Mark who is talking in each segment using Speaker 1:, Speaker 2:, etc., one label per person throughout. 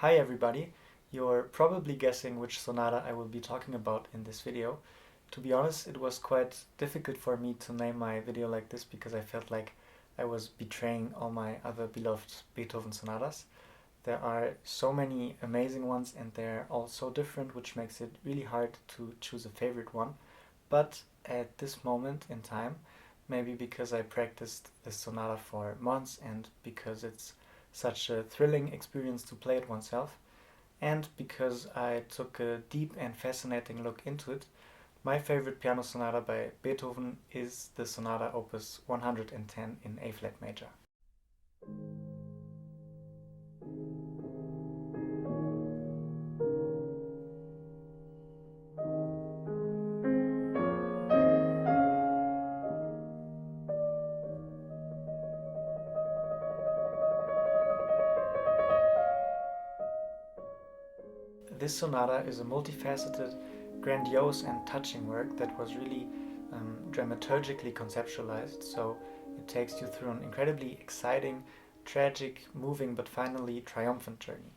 Speaker 1: Hi everybody, you're probably guessing which sonata I will be talking about in this video. To be honest, it was quite difficult for me to name my video like this because I felt like I was betraying all my other beloved Beethoven sonatas. There are so many amazing ones and they're all so different, which makes it really hard to choose a favorite one. But at this moment in time, maybe because I practiced this sonata for months and because it's such a thrilling experience to play it oneself, and because I took a deep and fascinating look into it, my favorite piano sonata by Beethoven is the Sonata Opus 110 in A flat major. This sonata is a multifaceted, grandiose and touching work that was really dramaturgically conceptualized, so it takes you through an incredibly exciting, tragic, moving but finally triumphant journey.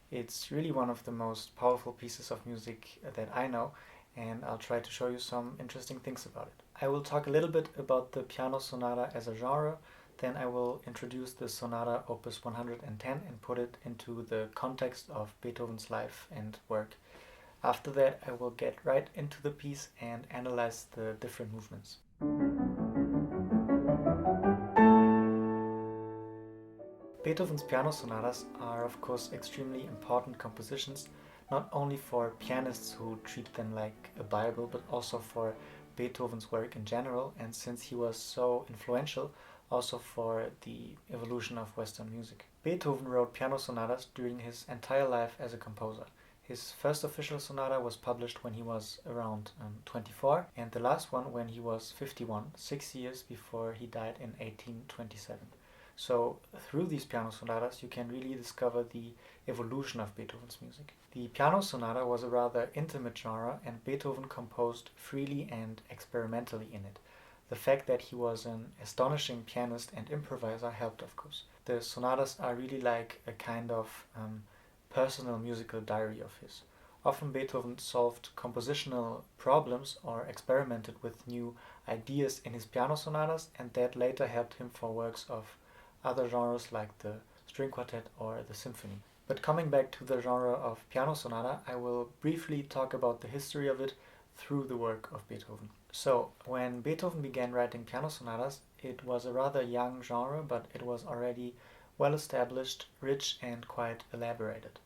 Speaker 1: It's really one of the most powerful pieces of music that I know, and I'll try to show you some interesting things about it. I will talk a little bit about the piano sonata as a genre, then I will introduce the Sonata Opus 110 and put it into the context of Beethoven's life and work. After that, I will get right into the piece and analyze the different movements. Beethoven's piano sonatas are of course extremely important compositions, not only for pianists who treat them like a Bible, but also for Beethoven's work in general, and since he was so influential, also for the evolution of Western music. Beethoven wrote piano sonatas during his entire life as a composer. His first official sonata was published when he was around 24, and the last one when he was 51, 6 years before he died in 1827. So through these piano sonatas you can really discover the evolution of Beethoven's music. The piano sonata was a rather intimate genre and Beethoven composed freely and experimentally in it. The fact that he was an astonishing pianist and improviser helped, of course. The sonatas are really like a kind of personal musical diary of his. Often Beethoven solved compositional problems or experimented with new ideas in his piano sonatas, and that later helped him for works of other genres like the string quartet or the symphony. But coming back to the genre of piano sonata, I will briefly talk about the history of it through the work of Beethoven. So, when Beethoven began writing piano sonatas, it was a rather young genre, but it was already well established, rich and quite elaborated.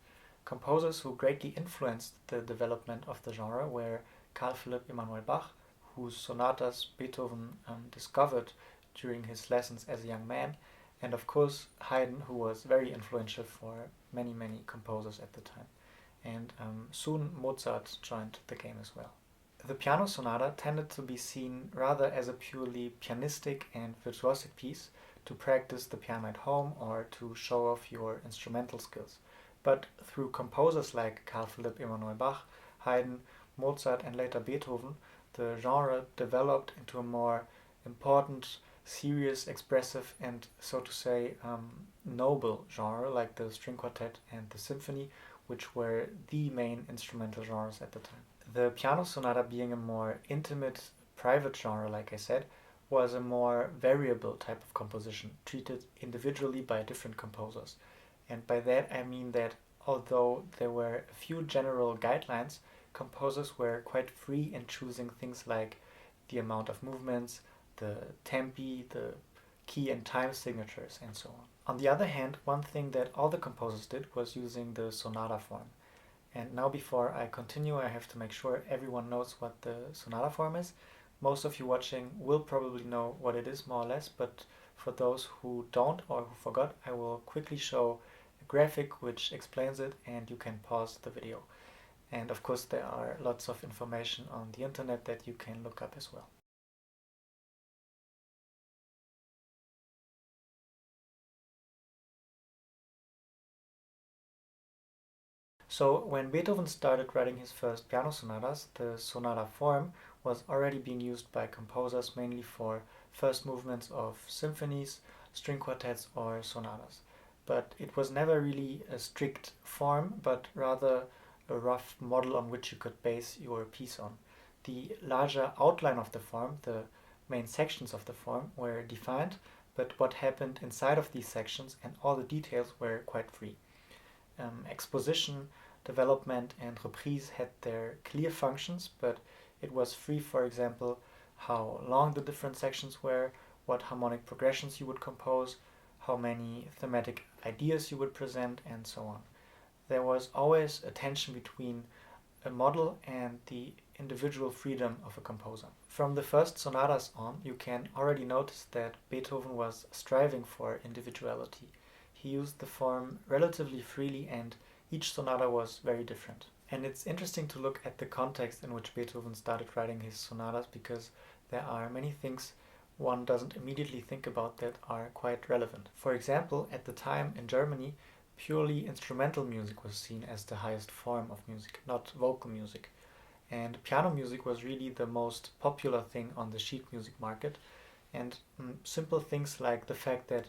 Speaker 1: Composers who greatly influenced the development of the genre were Carl Philipp Emanuel Bach, whose sonatas Beethoven discovered during his lessons as a young man, and of course Haydn, who was very influential for many composers at the time. And soon Mozart joined the game as well. The piano sonata tended to be seen rather as a purely pianistic and virtuosic piece to practice the piano at home or to show off your instrumental skills. But through composers like Carl Philipp Emanuel Bach, Haydn, Mozart and later Beethoven, the genre developed into a more important, serious, expressive and, so to say, noble genre like the string quartet and the symphony, which were the main instrumental genres at the time. The piano sonata, being a more intimate, private genre, like I said, was a more variable type of composition, treated individually by different composers. And by that I mean that although there were a few general guidelines, composers were quite free in choosing things like the amount of movements, the tempi, the key and time signatures, and so on. On the other hand, one thing that all the composers did was using the sonata form. And now before I continue, I have to make sure everyone knows what the sonata form is. Most of you watching will probably know what it is more or less, but for those who don't or who forgot, I will quickly show a graphic which explains it and you can pause the video. And of course there are lots of information on the internet that you can look up as well. So when Beethoven started writing his first piano sonatas, the sonata form was already being used by composers mainly for first movements of symphonies, string quartets or sonatas. but it was never really a strict form, but rather a rough model on which you could base your piece on. The larger outline of the form, the main sections of the form, were defined, but what happened inside of these sections and all the details were quite free. Exposition, development, and reprise had their clear functions, but it was free, for example, how long the different sections were, what harmonic progressions you would compose, how many thematic ideas you would present, and so on. There was always a tension between a model and the individual freedom of a composer. From the first sonatas on, you can already notice that Beethoven was striving for individuality. He used the form relatively freely, and each sonata was very different. And it's interesting to look at the context in which Beethoven started writing his sonatas, because there are many things one doesn't immediately think about that are quite relevant. For example, at the time in Germany, purely instrumental music was seen as the highest form of music, not vocal music. And piano music was really the most popular thing on the sheet music market. And simple things like the fact that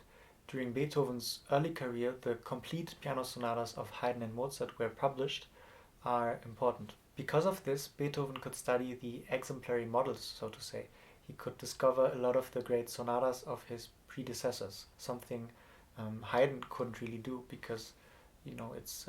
Speaker 1: during Beethoven's early career, the complete piano sonatas of Haydn and Mozart were published are important. Because of this, Beethoven could study the exemplary models, so to say. He could discover a lot of the great sonatas of his predecessors, something Haydn couldn't really do, because it's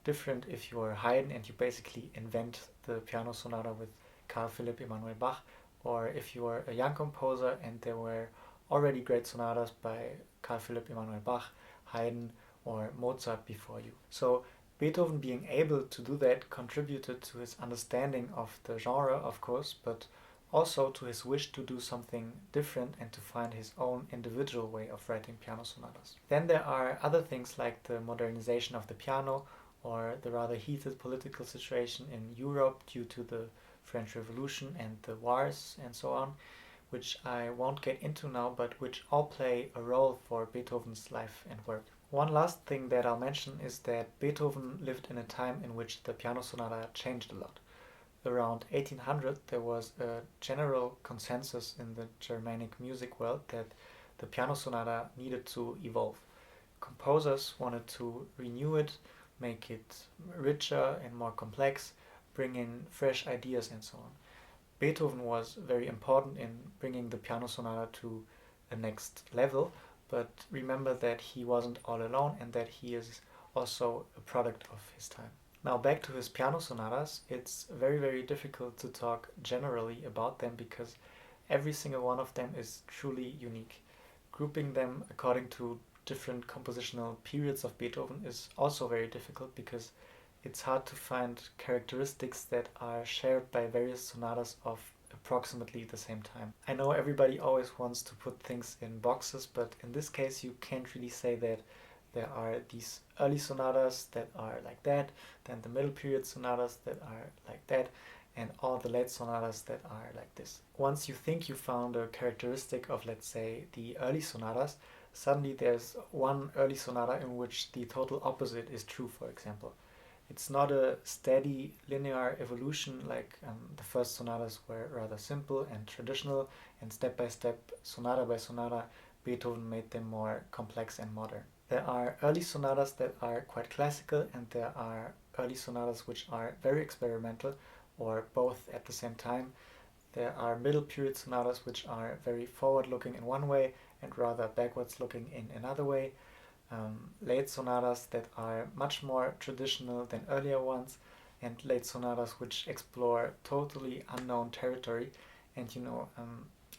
Speaker 1: different if you're Haydn and you basically invent the piano sonata with Carl Philipp Emanuel Bach, or if you are a young composer and there were already great sonatas by Carl Philipp Emanuel Bach, Haydn, or Mozart before you. So Beethoven being able to do that contributed to his understanding of the genre, of course, but also to his wish to do something different and to find his own individual way of writing piano sonatas. Then there are other things like the modernization of the piano, or the rather heated political situation in Europe due to the French Revolution and the wars and so on, which I won't get into now, but which all play a role for Beethoven's life and work. One last thing that I'll mention is that Beethoven lived in a time in which the piano sonata changed a lot. Around 1800, there was a general consensus in the Germanic music world that the piano sonata needed to evolve. Composers wanted to renew it, make it richer and more complex, bring in fresh ideas and so on. Beethoven was very important in bringing the piano sonata to a next level, but remember that he wasn't all alone and that he is also a product of his time. Now back to his piano sonatas, it's very, very difficult to talk generally about them because every single one of them is truly unique. Grouping them according to different compositional periods of Beethoven is also very difficult because it's hard to find characteristics that are shared by various sonatas of approximately the same time. I know everybody always wants to put things in boxes, but in this case you can't really say that there are these early sonatas that are like that, then the middle period sonatas that are like that, and all the late sonatas that are like this. Once you think you found a characteristic of, let's say, the early sonatas, suddenly there's one early sonata in which the total opposite is true, for example. It's not a steady linear evolution like the first sonatas were rather simple and traditional, and step by step, sonata by sonata, Beethoven made them more complex and modern. There are early sonatas that are quite classical, and there are early sonatas which are very experimental, or both at the same time. There are middle period sonatas which are very forward looking in one way and rather backwards looking in another way. Late sonatas that are much more traditional than earlier ones, and late sonatas which explore totally unknown territory, and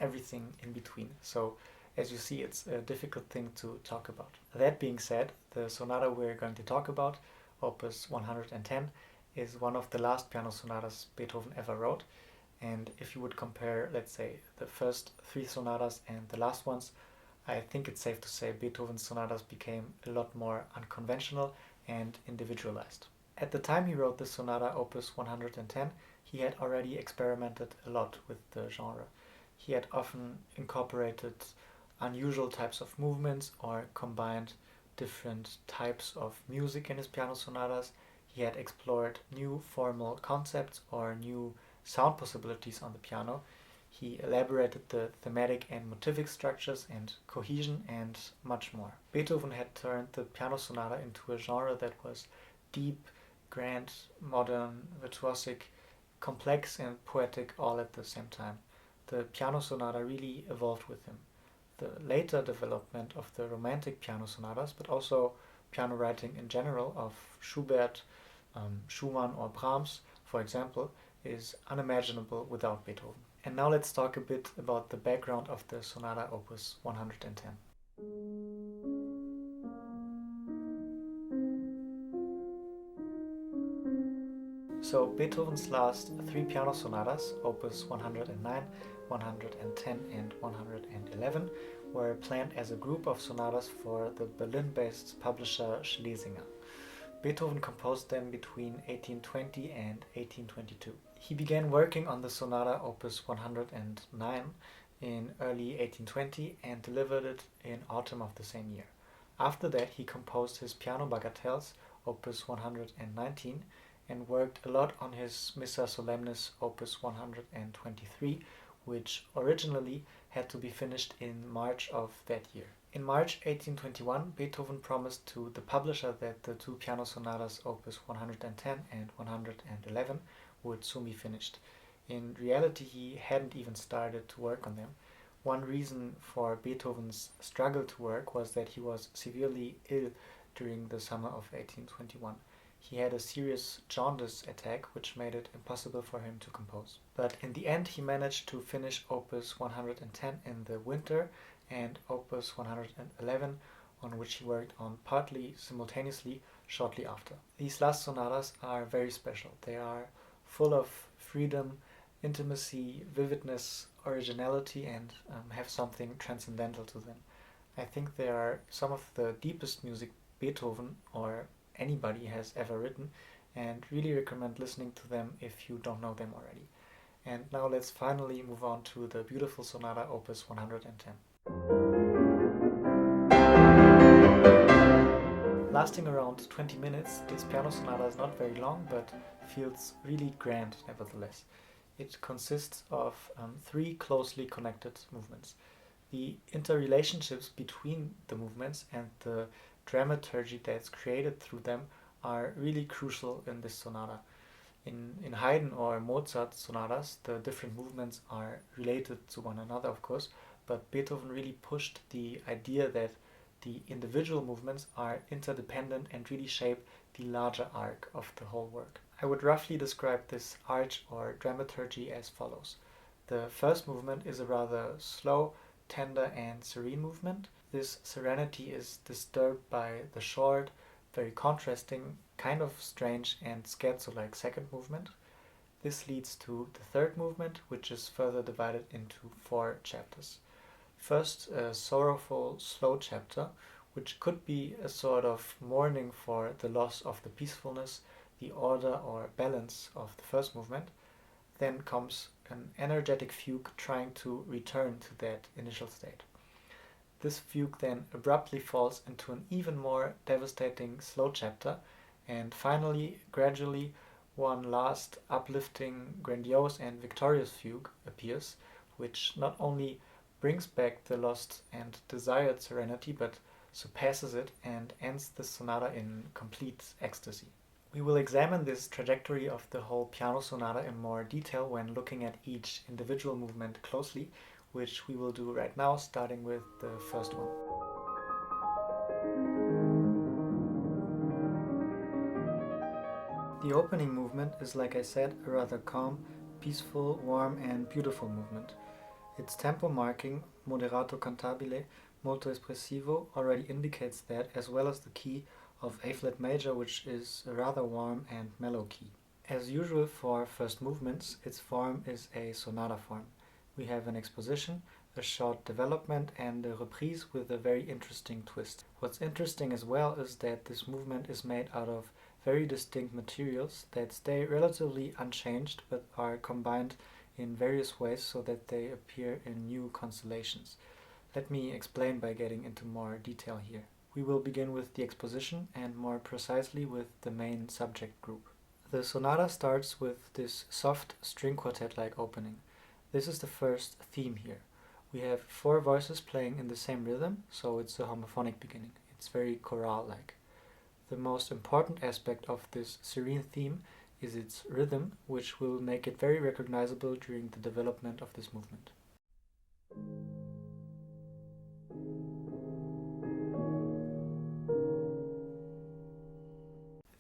Speaker 1: everything in between. So as you see, it's a difficult thing to talk about. That being said, the sonata we're going to talk about, Opus 110, is one of the last piano sonatas Beethoven ever wrote. And if you would compare, let's say, the first three sonatas and the last ones, I think it's safe to say Beethoven's sonatas became a lot more unconventional and individualized. At the time he wrote the sonata Opus 110, he had already experimented a lot with the genre. He had often incorporated unusual types of movements or combined different types of music in his piano sonatas. He had explored new formal concepts or new sound possibilities on the piano. He elaborated the thematic and motivic structures and cohesion and much more. Beethoven had turned the piano sonata into a genre that was deep, grand, modern, virtuosic, complex and poetic all at the same time. The piano sonata really evolved with him. The later development of the romantic piano sonatas, but also piano writing in general of Schubert, Schumann or Brahms, for example, is unimaginable without Beethoven. And now let's talk a bit about the background of the Sonata Opus 110. So Beethoven's last three piano sonatas, Opus 109, 110 and 111, were planned as a group of sonatas for the Berlin-based publisher Schlesinger. Beethoven composed them between 1820 and 1822. He began working on the sonata Opus 109 in early 1820 and delivered it in autumn of the same year. After that, he composed his piano bagatelles, Opus 119, and worked a lot on his Missa Solemnis Opus 123, which originally had to be finished in March of that year. In March 1821, Beethoven promised to the publisher that the two piano sonatas Opus 110 and 111 would soon be finished. In reality, he hadn't even started to work on them. One reason for Beethoven's struggle to work was that he was severely ill during the summer of 1821. He had a serious jaundice attack, which made it impossible for him to compose. But in the end, he managed to finish Opus 110 in the winter and Opus 111, on which he worked on partly simultaneously shortly after. These last sonatas are very special. They are full of freedom, intimacy, vividness, originality, and have something transcendental to them. I think they are some of the deepest music Beethoven or anybody has ever written, and really recommend listening to them if you don't know them already. And now let's finally move on to the beautiful sonata Opus 110. Lasting around 20 minutes, this piano sonata is not very long, but feels really grand nevertheless. It consists of three closely connected movements. The interrelationships between the movements and the dramaturgy that's created through them are really crucial in this sonata. In Haydn or Mozart sonatas, the different movements are related to one another, of course, but Beethoven really pushed the idea that the individual movements are interdependent and really shape the larger arc of the whole work. I would roughly describe this arch or dramaturgy as follows. The first movement is a rather slow, tender and serene movement. This serenity is disturbed by the short, very contrasting, kind of strange and scherzo-like second movement. This leads to the third movement, which is further divided into 4 chapters. First, a sorrowful, slow chapter, which could be a sort of mourning for the loss of the peacefulness, the order or balance of the first movement. Then comes an energetic fugue trying to return to that initial state. This fugue then abruptly falls into an even more devastating slow chapter, and finally, gradually, one last uplifting, grandiose and victorious fugue appears, which not only brings back the lost and desired serenity, but surpasses it and ends the sonata in complete ecstasy. We will examine this trajectory of the whole piano sonata in more detail when looking at each individual movement closely, which we will do right now, starting with the first one. The opening movement is, like I said, a rather calm, peaceful, warm and beautiful movement. Its tempo marking, moderato cantabile, molto espressivo, already indicates that, as well as the key of A-flat major, which is a rather warm and mellow key. As usual for first movements, its form is a sonata form. We have an exposition, a short development and a reprise with a very interesting twist. What's interesting as well is that this movement is made out of very distinct materials that stay relatively unchanged but are combined in various ways so that they appear in new constellations. Let me explain by getting into more detail here. We will begin with the exposition and more precisely with the main subject group. The sonata starts with this soft string quartet-like opening. This is the first theme here. We have four voices playing in the same rhythm, so it's a homophonic beginning. It's very chorale-like. The most important aspect of this serene theme is its rhythm, which will make it very recognizable during the development of this movement.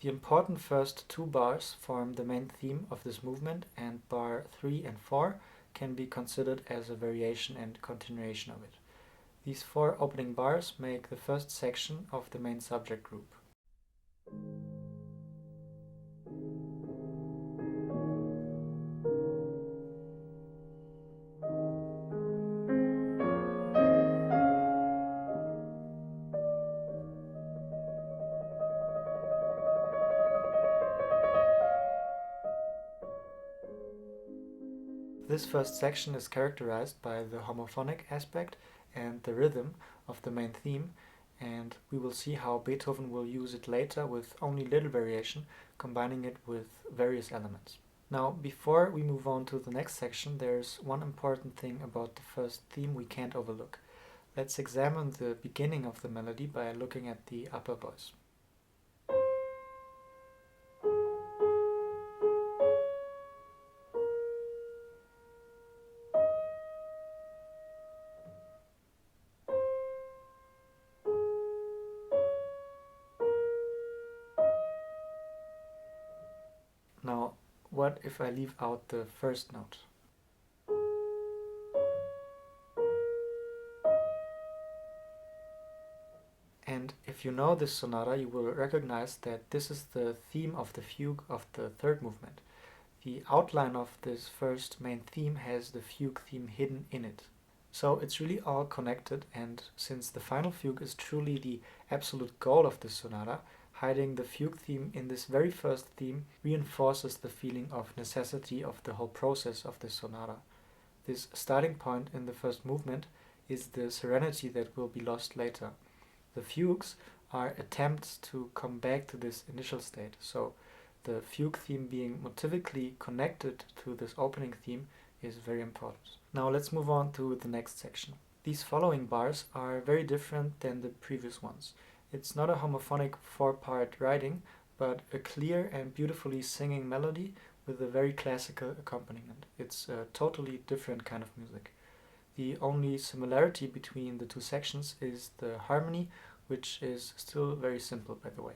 Speaker 1: The important first two bars form the main theme of this movement, and bar 3 and 4 can be considered as a variation and continuation of it. These four opening bars make the first section of the main subject group. This first section is characterized by the homophonic aspect and the rhythm of the main theme, and we will see how Beethoven will use it later with only little variation, combining it with various elements. Now, before we move on to the next section, there's one important thing about the first theme we can't overlook. Let's examine the beginning of the melody by looking at the upper voice. Now, what if I leave out the first note? And if you know this sonata, you will recognize that this is the theme of the fugue of the third movement. The outline of this first main theme has the fugue theme hidden in it. So it's really all connected, and since the final fugue is truly the absolute goal of this sonata, hiding the fugue theme in this very first theme reinforces the feeling of necessity of the whole process of this sonata. This starting point in the first movement is the serenity that will be lost later. The fugues are attempts to come back to this initial state, so the fugue theme being motivically connected to this opening theme is very important. Now let's move on to the next section. These following bars are very different than the previous ones. It's not a homophonic four-part writing, but a clear and beautifully singing melody with a very classical accompaniment. It's a totally different kind of music. The only similarity between the two sections is the harmony, which is still very simple, by the way.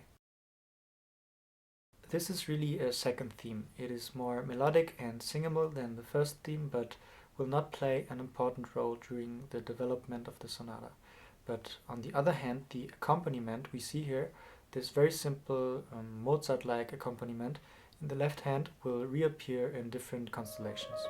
Speaker 1: This is really a second theme. It is more melodic and singable than the first theme, but will not play an important role during the development of the sonata. But on the other hand, the accompaniment we see here, this very simple Mozart-like accompaniment in the left hand, will reappear in different constellations.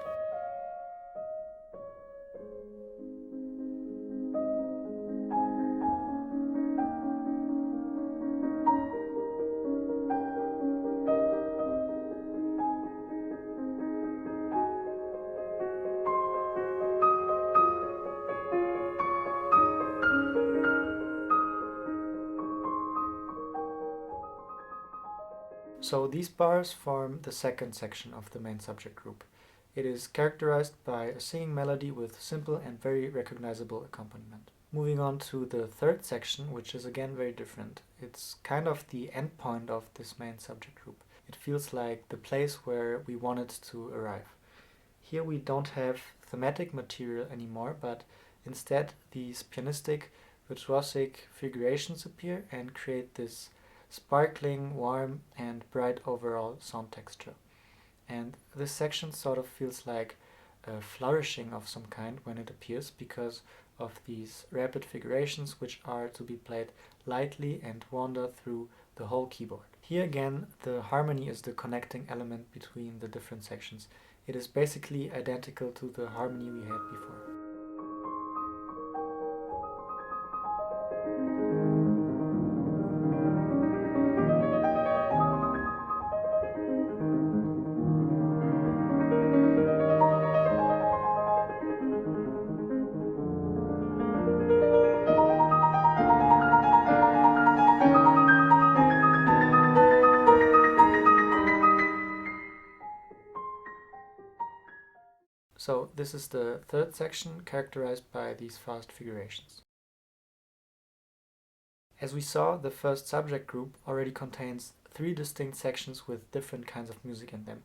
Speaker 1: So these bars form the second section of the main subject group. It is characterized by a singing melody with simple and very recognizable accompaniment. Moving on to the third section, which is again very different. It's kind of the end point of this main subject group. It feels like the place where we wanted to arrive. Here we don't have thematic material anymore, but instead these pianistic, virtuosic figurations appear and create this sparkling, warm, and bright overall sound texture. And this section sort of feels like a flourishing of some kind when it appears because of these rapid figurations which are to be played lightly and wander through the whole keyboard. Here again, the harmony is the connecting element between the different sections. It is basically identical to the harmony we had before. So this is the third section, characterized by these fast figurations. As we saw, the first subject group already contains 3 distinct sections with different kinds of music in them.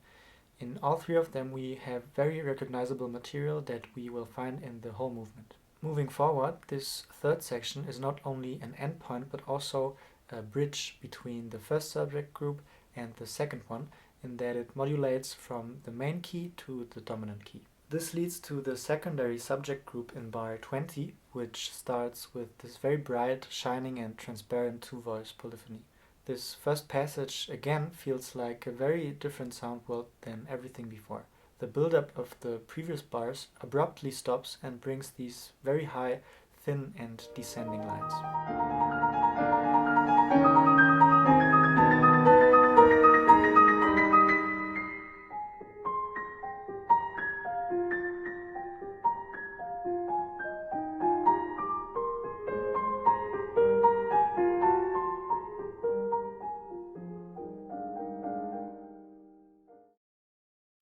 Speaker 1: In all 3 of them we have very recognizable material that we will find in the whole movement. Moving forward, this third section is not only an endpoint but also a bridge between the first subject group and the second one, in that it modulates from the main key to the dominant key. This leads to the secondary subject group in bar 20, which starts with this very bright, shining and transparent 2-voice polyphony. This first passage again feels like a very different sound world than everything before. The build-up of the previous bars abruptly stops and brings these very high, thin and descending lines.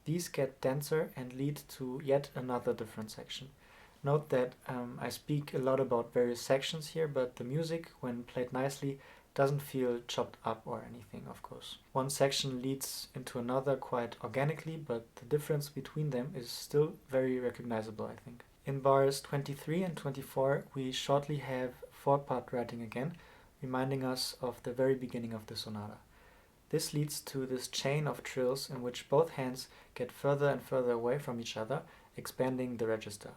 Speaker 1: These get denser and lead to yet another different section. Note that I speak a lot about various sections here, but the music, when played nicely, doesn't feel chopped up or anything, of course. One section leads into another quite organically, but the difference between them is still very recognizable, I think. In bars 23 and 24, we shortly have 4-part writing again, reminding us of the very beginning of the sonata. This leads to this chain of trills in which both hands get further and further away from each other, expanding the register.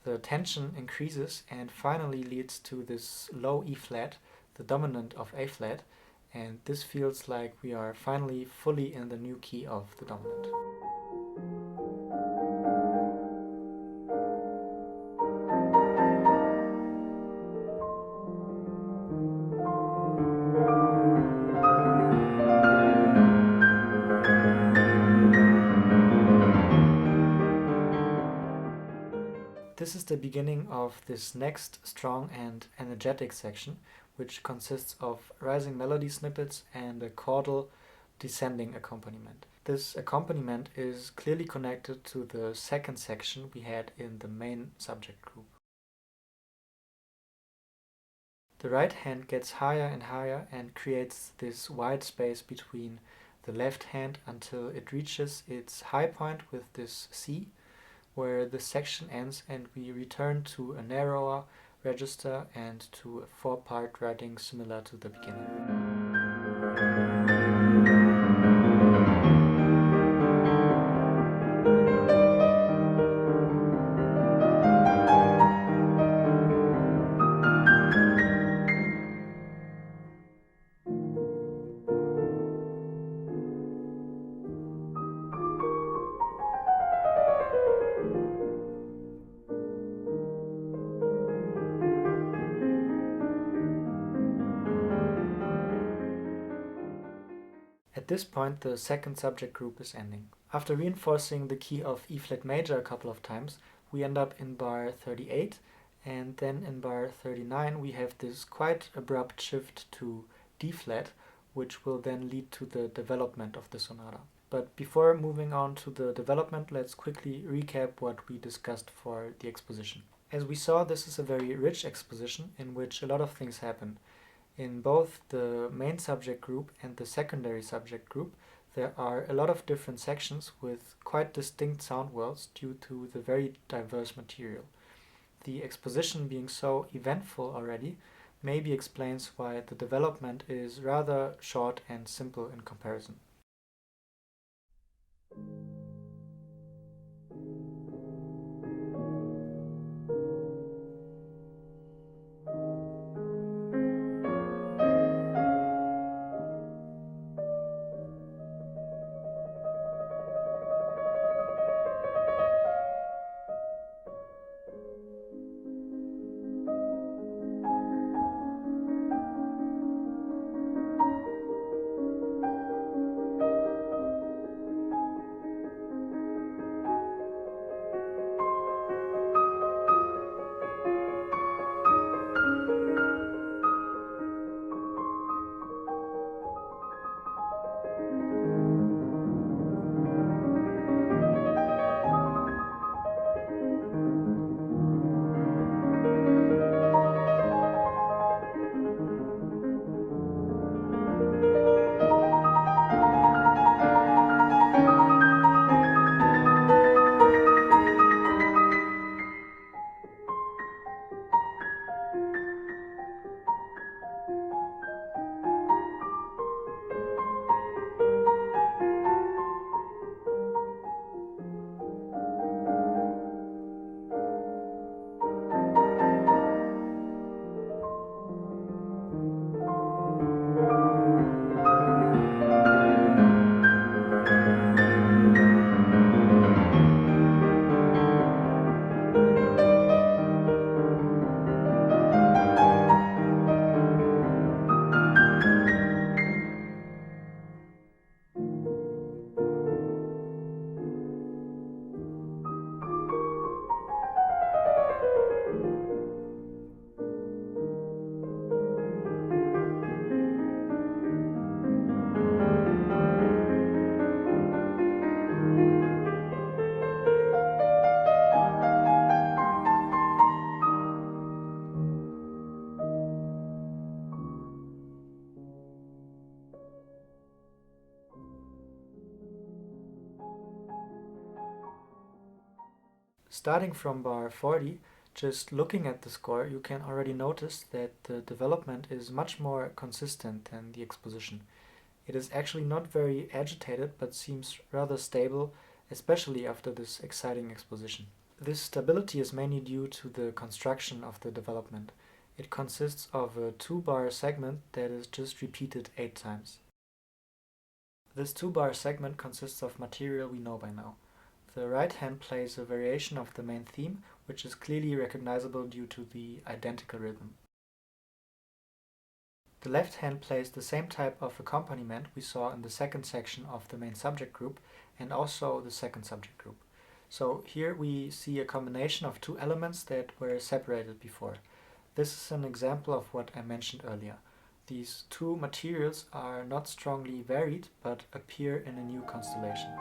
Speaker 1: The tension increases and finally leads to this low E flat, the dominant of A flat, and this feels like we are finally fully in the new key of the dominant. This is the beginning of this next strong and energetic section, which consists of rising melody snippets and a chordal descending accompaniment. This accompaniment is clearly connected to the second section we had in the main subject group. The right hand gets higher and higher and creates this wide space between the left hand until it reaches its high point with this C, where the section ends and we return to a narrower register and to a 4-part writing similar to the beginning. At this point, the second subject group is ending. After reinforcing the key of E flat major a couple of times, we end up in bar 38, and then in bar 39 we have this quite abrupt shift to D flat, which will then lead to the development of the sonata. But before moving on to the development, let's quickly recap what we discussed for the exposition. As we saw, this is a very rich exposition in which a lot of things happen. In both the main subject group and the secondary subject group, there are a lot of different sections with quite distinct sound worlds due to the very diverse material. The exposition being so eventful already maybe explains why the development is rather short and simple in comparison. Starting from bar 40, just looking at the score, you can already notice that the development is much more consistent than the exposition. It is actually not very agitated, but seems rather stable, especially after this exciting exposition. This stability is mainly due to the construction of the development. It consists of a 2-bar segment that is just repeated 8 times. This 2-bar segment consists of material we know by now. The right hand plays a variation of the main theme, which is clearly recognizable due to the identical rhythm. The left hand plays the same type of accompaniment we saw in the second section of the main subject group and also the second subject group. So here we see a combination of 2 elements that were separated before. This is an example of what I mentioned earlier. These 2 materials are not strongly varied, but appear in a new constellation.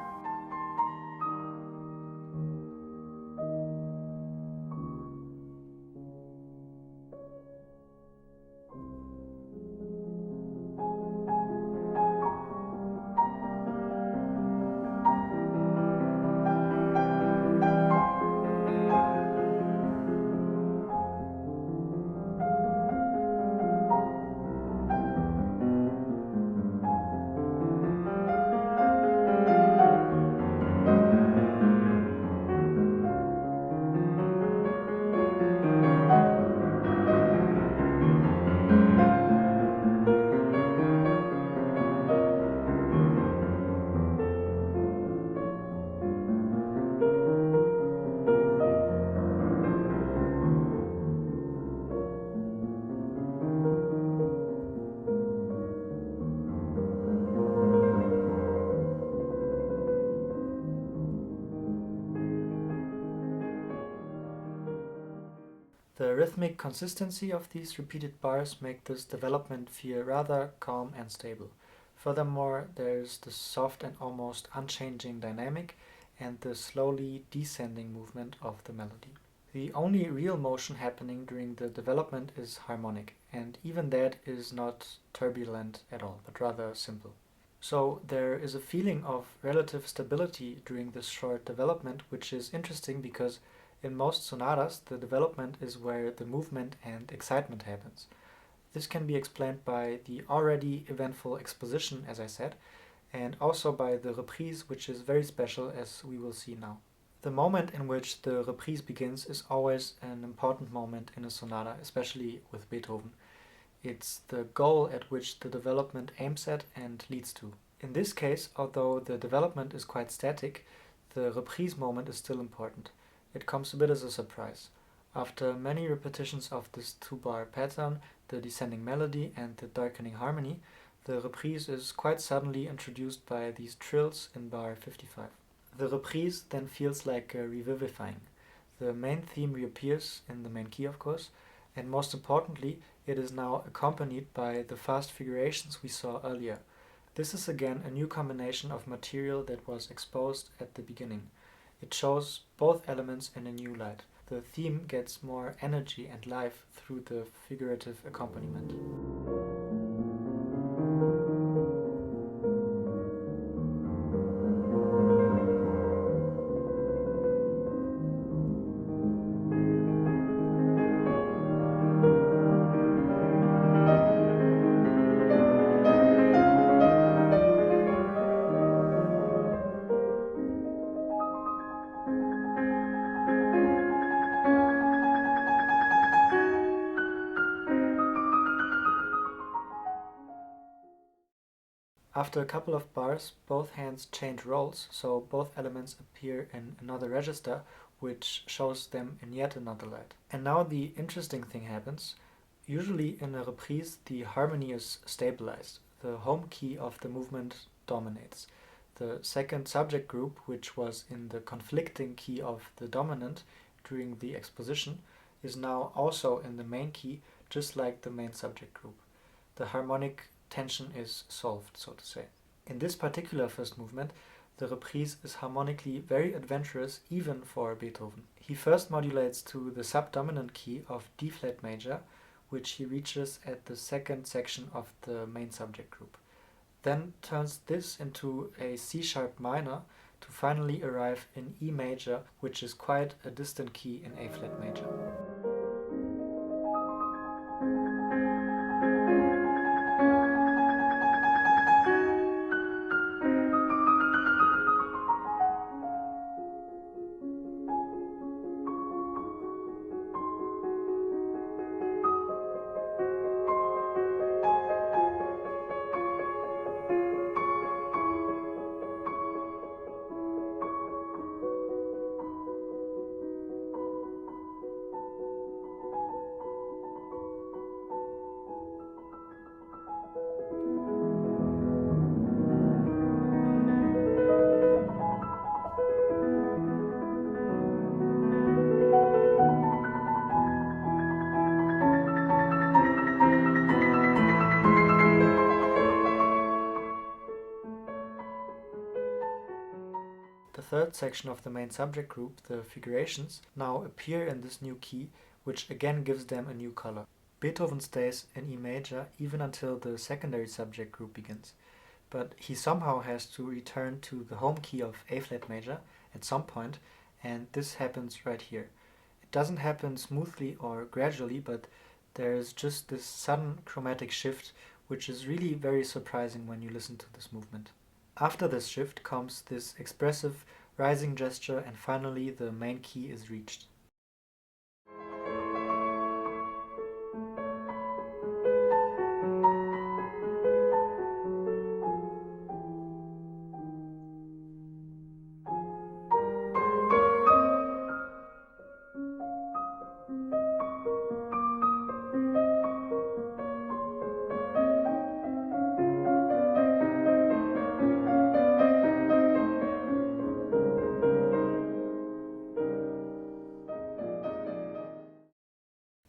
Speaker 1: The rhythmic consistency of these repeated bars make this development feel rather calm and stable. Furthermore, there is the soft and almost unchanging dynamic and the slowly descending movement of the melody. The only real motion happening during the development is harmonic, and even that is not turbulent at all, but rather simple. So there is a feeling of relative stability during this short development, which is interesting because in most sonatas the development is where the movement and excitement happens. This can be explained by the already eventful exposition, as I said, and also by the reprise, which is very special, as we will see now. The moment in which the reprise begins is always an important moment in a sonata, especially with Beethoven. It's the goal at which the development aims at and leads to. In this case, although the development is quite static, the reprise moment is still important. It comes a bit as a surprise. After many repetitions of this 2-bar pattern, the descending melody and the darkening harmony, the reprise is quite suddenly introduced by these trills in bar 55. The reprise then feels like a revivifying. The main theme reappears in the main key, of course, and most importantly, it is now accompanied by the fast figurations we saw earlier. This is again a new combination of material that was exposed at the beginning. It shows both elements in a new light. The theme gets more energy and life through the figurative accompaniment. After a couple of bars, both hands change roles, so both elements appear in another register, which shows them in yet another light. And now the interesting thing happens. Usually in a reprise, the harmony is stabilized. The home key of the movement dominates. The second subject group, which was in the conflicting key of the dominant during the exposition, is now also in the main key, just like the main subject group. The harmonic tension is solved, so to say. In this particular first movement, the reprise is harmonically very adventurous even for Beethoven. He first modulates to the subdominant key of D flat major, which he reaches at the second section of the main subject group. Then turns this into a C sharp minor to finally arrive in E major, which is quite a distant key in A flat major. The third section of the main subject group, the figurations, now appear in this new key, which again gives them a new color. Beethoven stays in E major even until the secondary subject group begins, but he somehow has to return to the home key of A flat major at some point, and this happens right here. It doesn't happen smoothly or gradually, but there's just this sudden chromatic shift, which is really very surprising when you listen to this movement. After this shift comes this expressive rising gesture, and finally the main key is reached.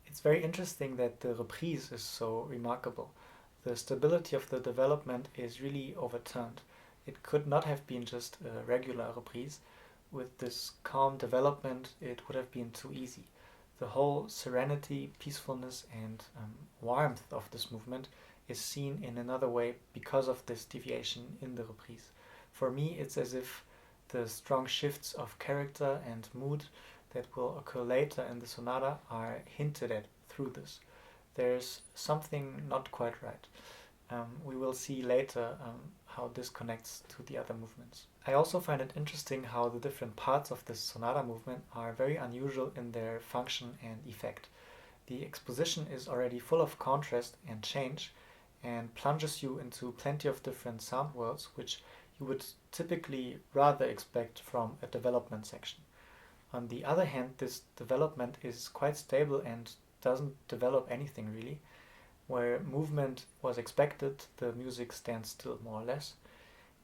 Speaker 1: It's very interesting that the reprise is so remarkable. The stability of the development is really overturned. It could not have been just a regular reprise. With this calm development, it would have been too easy. The whole serenity, peacefulness, and warmth of this movement is seen in another way because of this deviation in the reprise. For me, it's as if the strong shifts of character and mood that will occur later in the sonata are hinted at through this. There's something not quite right. We will see later how this connects to the other movements. I also find it interesting how the different parts of this sonata movement are very unusual in their function and effect. The exposition is already full of contrast and change and plunges you into plenty of different sound worlds, which you would typically rather expect from a development section. On the other hand, this development is quite stable and doesn't develop anything really. Where movement was expected, the music stands still more or less.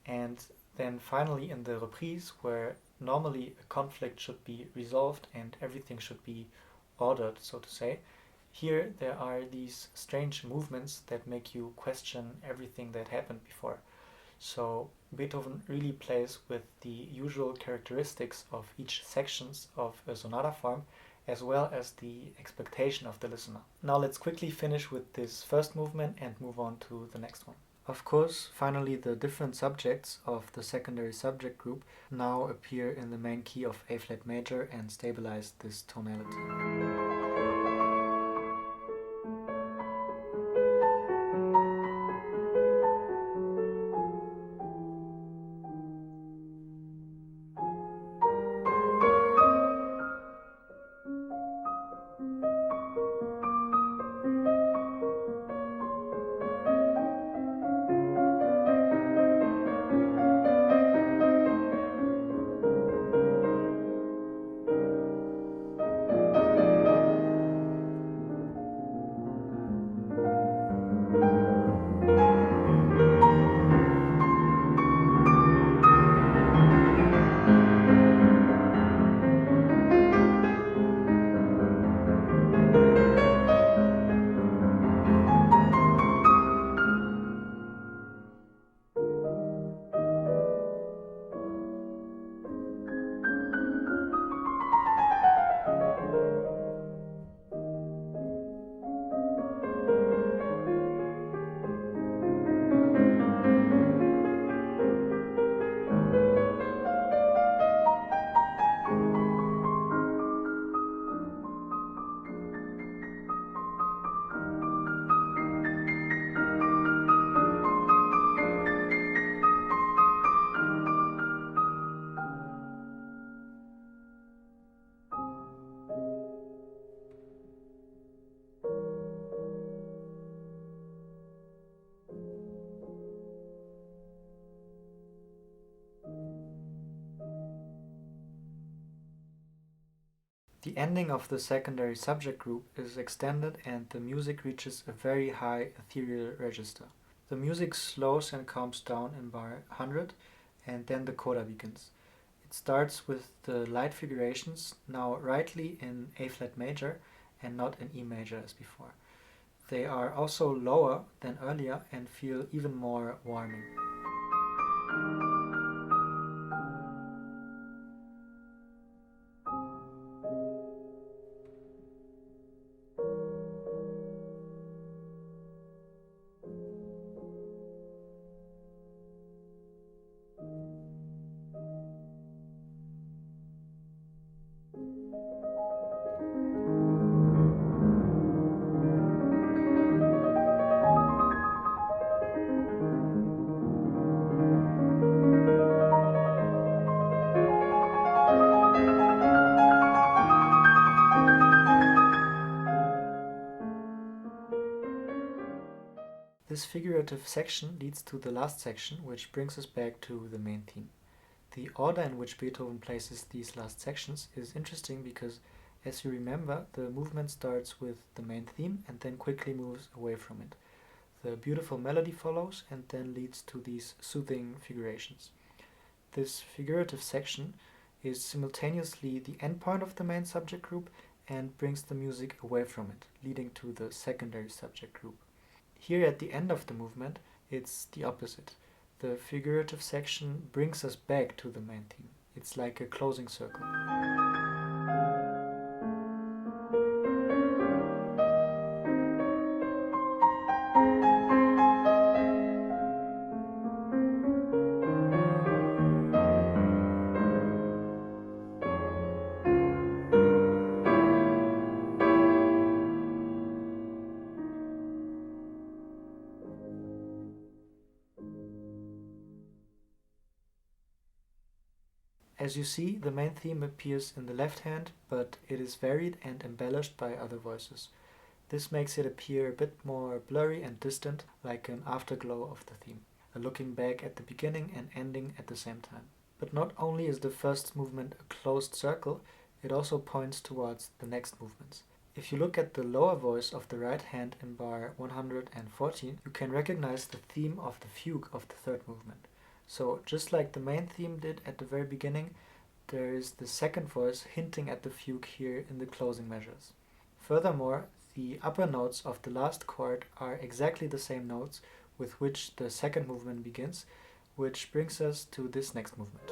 Speaker 1: And then finally in the reprise, where normally a conflict should be resolved and everything should be ordered, so to say, here there are these strange movements that make you question everything that happened before. So Beethoven really plays with the usual characteristics of each sections of a sonata form, as well as the expectation of the listener. Now let's quickly finish with this first movement and move on to the next one. Of course, finally the different subjects of the secondary subject group now appear in the main key of A flat major and stabilize this tonality. The ending of the secondary subject group is extended and the music reaches a very high ethereal register. The music slows and calms down in bar 100 and then the coda begins. It starts with the light figurations, now rightly in A flat major and not in E major as before. They are also lower than earlier and feel even more warming. This figurative section leads to the last section, which brings us back to the main theme. The order in which Beethoven places these last sections is interesting because, as you remember, the movement starts with the main theme and then quickly moves away from it. The beautiful melody follows and then leads to these soothing figurations. This figurative section is simultaneously the endpoint of the main subject group and brings the music away from it, leading to the secondary subject group. Here at the end of the movement, it's the opposite. The figurative section brings us back to the main theme. It's like a closing circle. As you see, the main theme appears in the left hand, but it is varied and embellished by other voices. This makes it appear a bit more blurry and distant, like an afterglow of the theme, looking back at the beginning and ending at the same time. But not only is the first movement a closed circle, it also points towards the next movements. If you look at the lower voice of the right hand in bar 114, you can recognize the theme of the fugue of the third movement. So just like the main theme did at the very beginning, there is the second voice hinting at the fugue here in the closing measures. Furthermore, the upper notes of the last chord are exactly the same notes with which the second movement begins, which brings us to this next movement.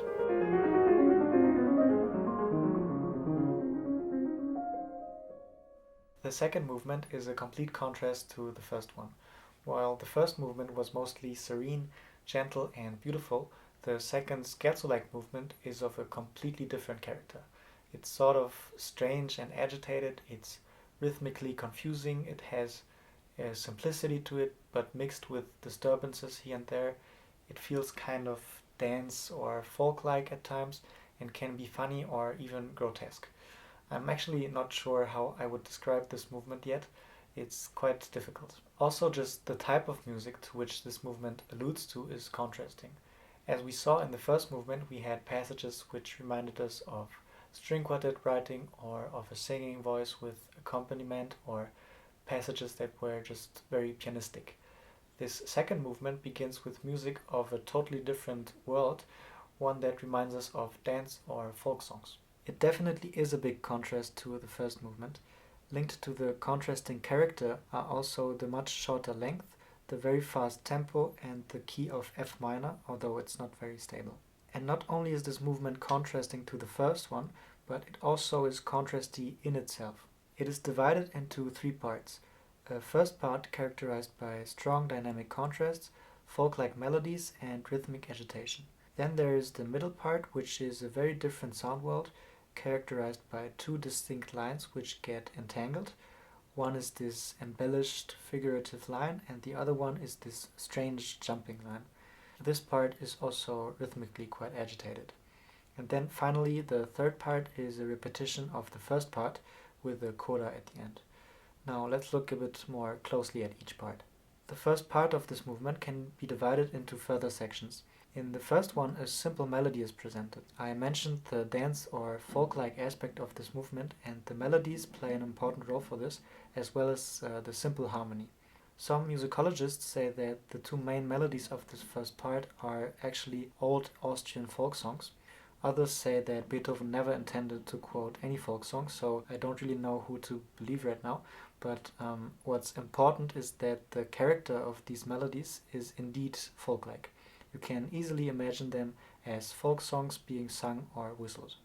Speaker 1: The second movement is a complete contrast to the first one. While the first movement was mostly serene, gentle and beautiful, the second scherzo-like movement is of a completely different character. It's sort of strange and agitated, it's rhythmically confusing, it has a simplicity to it, but mixed with disturbances here and there. It feels kind of dance or folk-like at times and can be funny or even grotesque. I'm actually not sure how I would describe this movement yet. It's quite difficult. Also, just the type of music to which this movement alludes to is contrasting. As we saw in the first movement, we had passages which reminded us of string quartet writing or of a singing voice with accompaniment or passages that were just very pianistic. This second movement begins with music of a totally different world, one that reminds us of dance or folk songs. It definitely is a big contrast to the first movement. Linked to the contrasting character are also the much shorter length, the very fast tempo and the key of F minor, although it's not very stable. And not only is this movement contrasting to the first one, but it also is contrasty in itself. It is divided into three parts. A first part characterized by strong dynamic contrasts, folk-like melodies and rhythmic agitation. Then there is the middle part, which is a very different sound world, characterized by two distinct lines which get entangled. One is this embellished figurative line and the other one is this strange jumping line. This part is also rhythmically quite agitated. And then finally the third part is a repetition of the first part with a coda at the end. Now let's look a bit more closely at each part. The first part of this movement can be divided into further sections. In the first one, a simple melody is presented. I mentioned the dance or folk-like aspect of this movement, and the melodies play an important role for this, as well as the simple harmony. Some musicologists say that the two main melodies of this first part are actually old Austrian folk songs. Others say that Beethoven never intended to quote any folk song, so I don't really know who to believe right now. But what's important is that the character of these melodies is indeed folk-like. You can easily imagine them as folk songs being sung or whistled.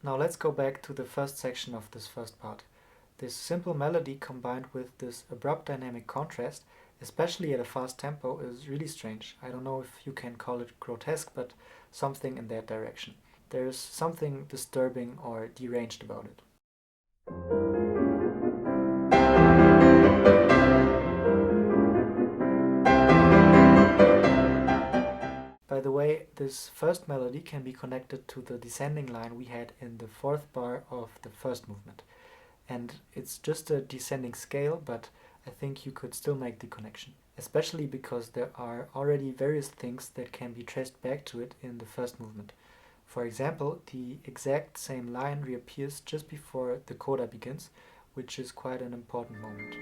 Speaker 1: Now let's go back to the first section of this first part. This simple melody combined with this abrupt dynamic contrast, especially at a fast tempo, is really strange. I don't know if you can call it grotesque, but something in that direction. There's something disturbing or deranged about it. By the way, this first melody can be connected to the descending line we had in the fourth bar of the first movement. And it's just a descending scale, but I think you could still make the connection. Especially because there are already various things that can be traced back to it in the first movement. For example, the exact same line reappears just before the coda begins, which is quite an important moment.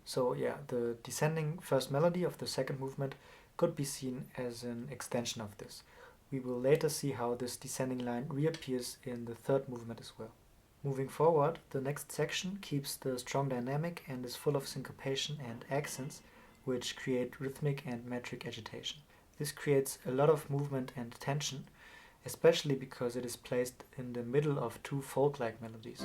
Speaker 1: So yeah, the descending first melody of the second movement could be seen as an extension of this. We will later see how this descending line reappears in the third movement as well. Moving forward, the next section keeps the strong dynamic and is full of syncopation and accents, which create rhythmic and metric agitation. This creates a lot of movement and tension, especially because it is placed in the middle of two folk-like melodies.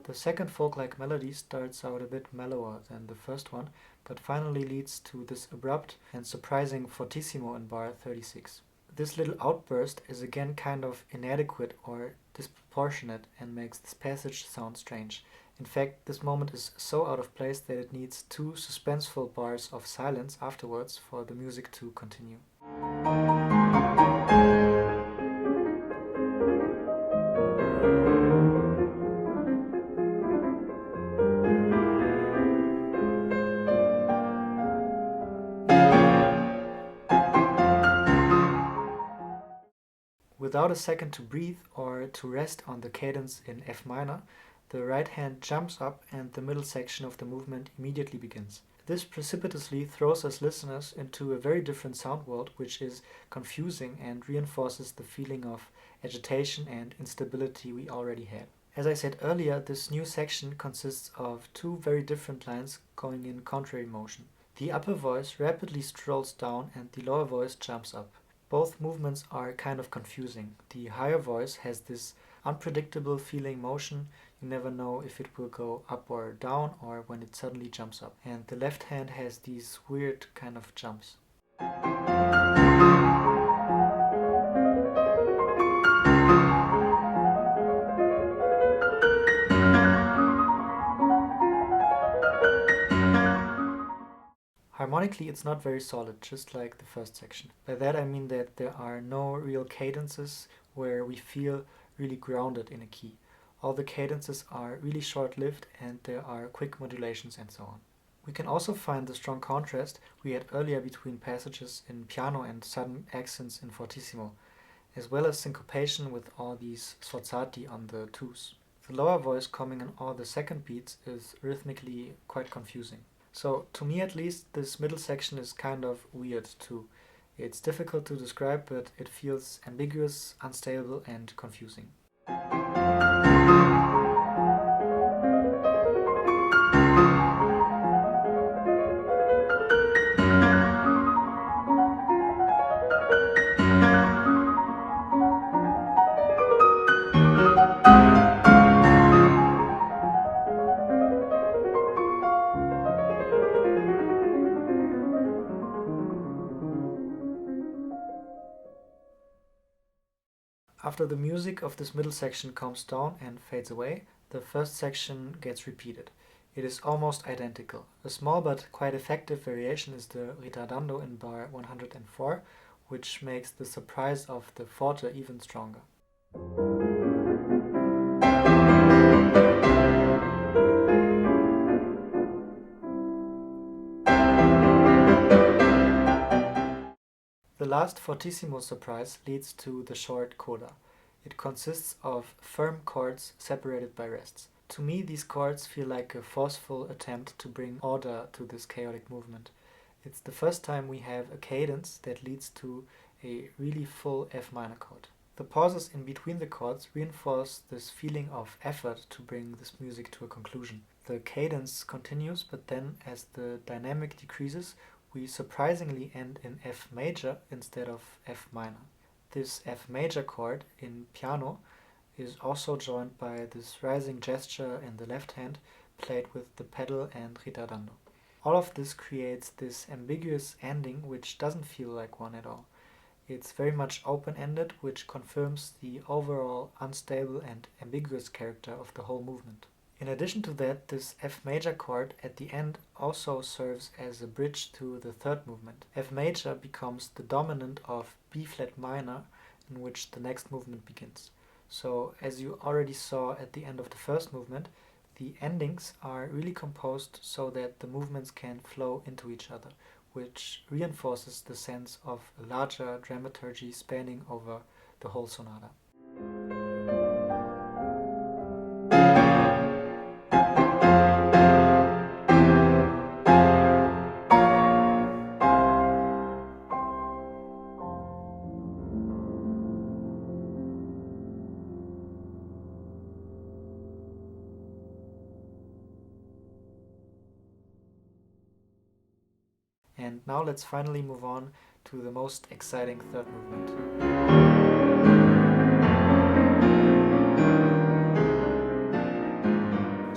Speaker 1: The second folk-like melody starts out a bit mellower than the first one, but finally leads to this abrupt and surprising fortissimo in bar 36. This little outburst is again kind of inadequate or disproportionate and makes this passage sound strange. In fact, this moment is so out of place that it needs two suspenseful bars of silence afterwards for the music to continue. Without a second to breathe or to rest on the cadence in F minor, the right hand jumps up and the middle section of the movement immediately begins. This precipitously throws us listeners into a very different sound world, which is confusing and reinforces the feeling of agitation and instability we already had. As I said earlier, this new section consists of two very different lines going in contrary motion. The upper voice rapidly strolls down and the lower voice jumps up. Both movements are kind of confusing. The higher voice has this unpredictable feeling motion. You never know if it will go up or down or when it suddenly jumps up. And the left hand has these weird kind of jumps. Harmonically, it's not very solid, just like the first section. By that I mean that there are no real cadences where we feel really grounded in a key. All the cadences are really short-lived and there are quick modulations and so on. We can also find the strong contrast we had earlier between passages in piano and sudden accents in fortissimo, as well as syncopation with all these sforzati on the twos. The lower voice coming in all the second beats is rhythmically quite confusing. So, to me at least, this middle section is kind of weird too. It's difficult to describe, but it feels ambiguous, unstable, and confusing. After the music of this middle section calms down and fades away, the first section gets repeated. It is almost identical. A small but quite effective variation is the ritardando in bar 104, which makes the surprise of the forte even stronger. The last fortissimo surprise leads to the short coda. It consists of firm chords separated by rests. To me, these chords feel like a forceful attempt to bring order to this chaotic movement. It's the first time we have a cadence that leads to a really full F minor chord. The pauses in between the chords reinforce this feeling of effort to bring this music to a conclusion. The cadence continues, but then as the dynamic decreases, we surprisingly end in F major instead of F minor. This F major chord in piano is also joined by this rising gesture in the left hand played with the pedal and ritardando. All of this creates this ambiguous ending which doesn't feel like one at all. It's very much open-ended, which confirms the overall unstable and ambiguous character of the whole movement. In addition to that, this F major chord at the end also serves as a bridge to the third movement. F major becomes the dominant of B flat minor, in which the next movement begins. So, as you already saw at the end of the first movement, the endings are really composed so that the movements can flow into each other, which reinforces the sense of a larger dramaturgy spanning over the whole sonata. And now let's finally move on to the most exciting third movement.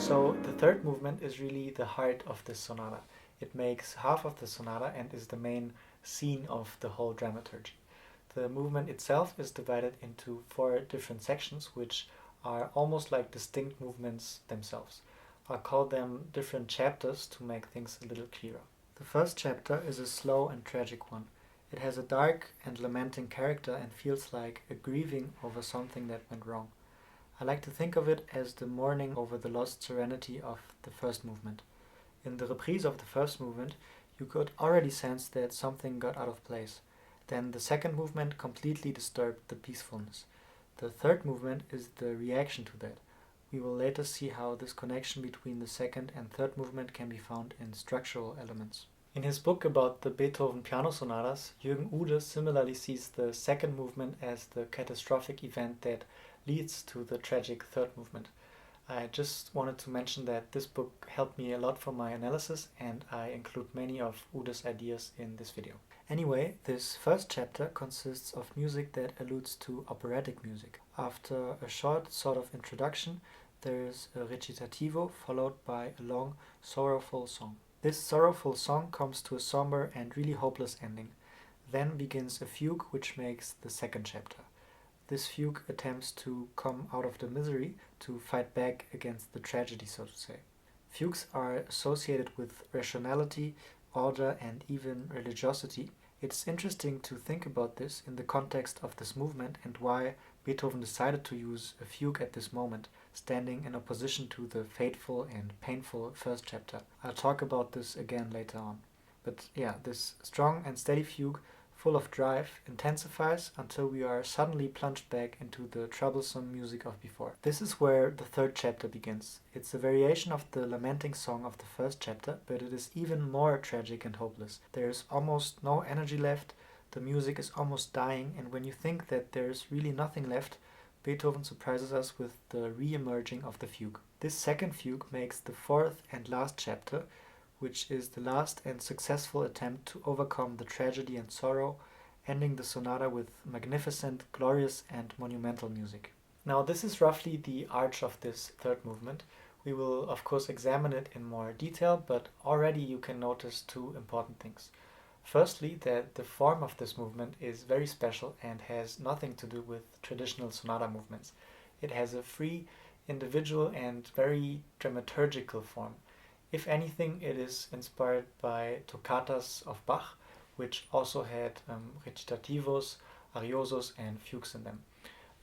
Speaker 1: So the third movement is really the heart of this sonata. It makes half of the sonata and is the main scene of the whole dramaturgy. The movement itself is divided into 4 different sections, which are almost like distinct movements themselves. I'll call them different chapters to make things a little clearer. The first chapter is a slow and tragic one. It has a dark and lamenting character and feels like a grieving over something that went wrong. I like to think of it as the mourning over the lost serenity of the first movement. In the reprise of the first movement, you could already sense that something got out of place. Then the second movement completely disturbed the peacefulness. The third movement is the reaction to that. We will later see how this connection between the second and third movement can be found in structural elements. In his book about the Beethoven piano sonatas, Jürgen Uhde similarly sees the second movement as the catastrophic event that leads to the tragic third movement. I just wanted to mention that this book helped me a lot for my analysis, and I include many of Uhde's ideas in this video. Anyway, this first chapter consists of music that alludes to operatic music. After a short sort of introduction, there is a recitativo followed by a long, sorrowful song. This sorrowful song comes to a somber and really hopeless ending. Then begins a fugue which makes the second chapter. This fugue attempts to come out of the misery to fight back against the tragedy, so to say. Fugues are associated with rationality, order, and even religiosity. It's interesting to think about this in the context of this movement and why Beethoven decided to use a fugue at this moment, standing in opposition to the fateful and painful first chapter. I'll talk about this again later on. But yeah, this strong and steady fugue, full of drive, intensifies until we are suddenly plunged back into the troublesome music of before. This is where the third chapter begins. It's a variation of the lamenting song of the first chapter, but it is even more tragic and hopeless. There is almost no energy left, the music is almost dying, and when you think that there's really nothing left, Beethoven surprises us with the re-emerging of the fugue. This second fugue makes the fourth and last chapter, which is the last and successful attempt to overcome the tragedy and sorrow, ending the sonata with magnificent, glorious, and monumental music. Now, this is roughly the arch of this third movement. We will, of course, examine it in more detail, but already you can notice two important things. Firstly, that the form of this movement is very special and has nothing to do with traditional sonata movements. It has a free, individual, and very dramaturgical form. If anything, it is inspired by toccatas of Bach, which also had recitativos, ariosos, and fugues in them.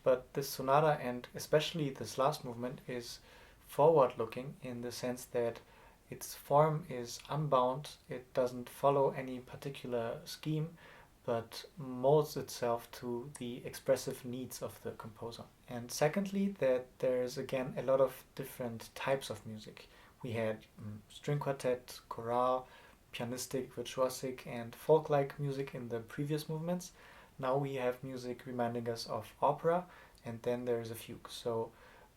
Speaker 1: But this sonata, and especially this last movement, is forward-looking in the sense that its form is unbound, it doesn't follow any particular scheme, but molds itself to the expressive needs of the composer. And secondly, that there is again a lot of different types of music. We had string quartet, chorale, pianistic, virtuosic, and folk-like music in the previous movements. Now we have music reminding us of opera, and then there is a fugue. So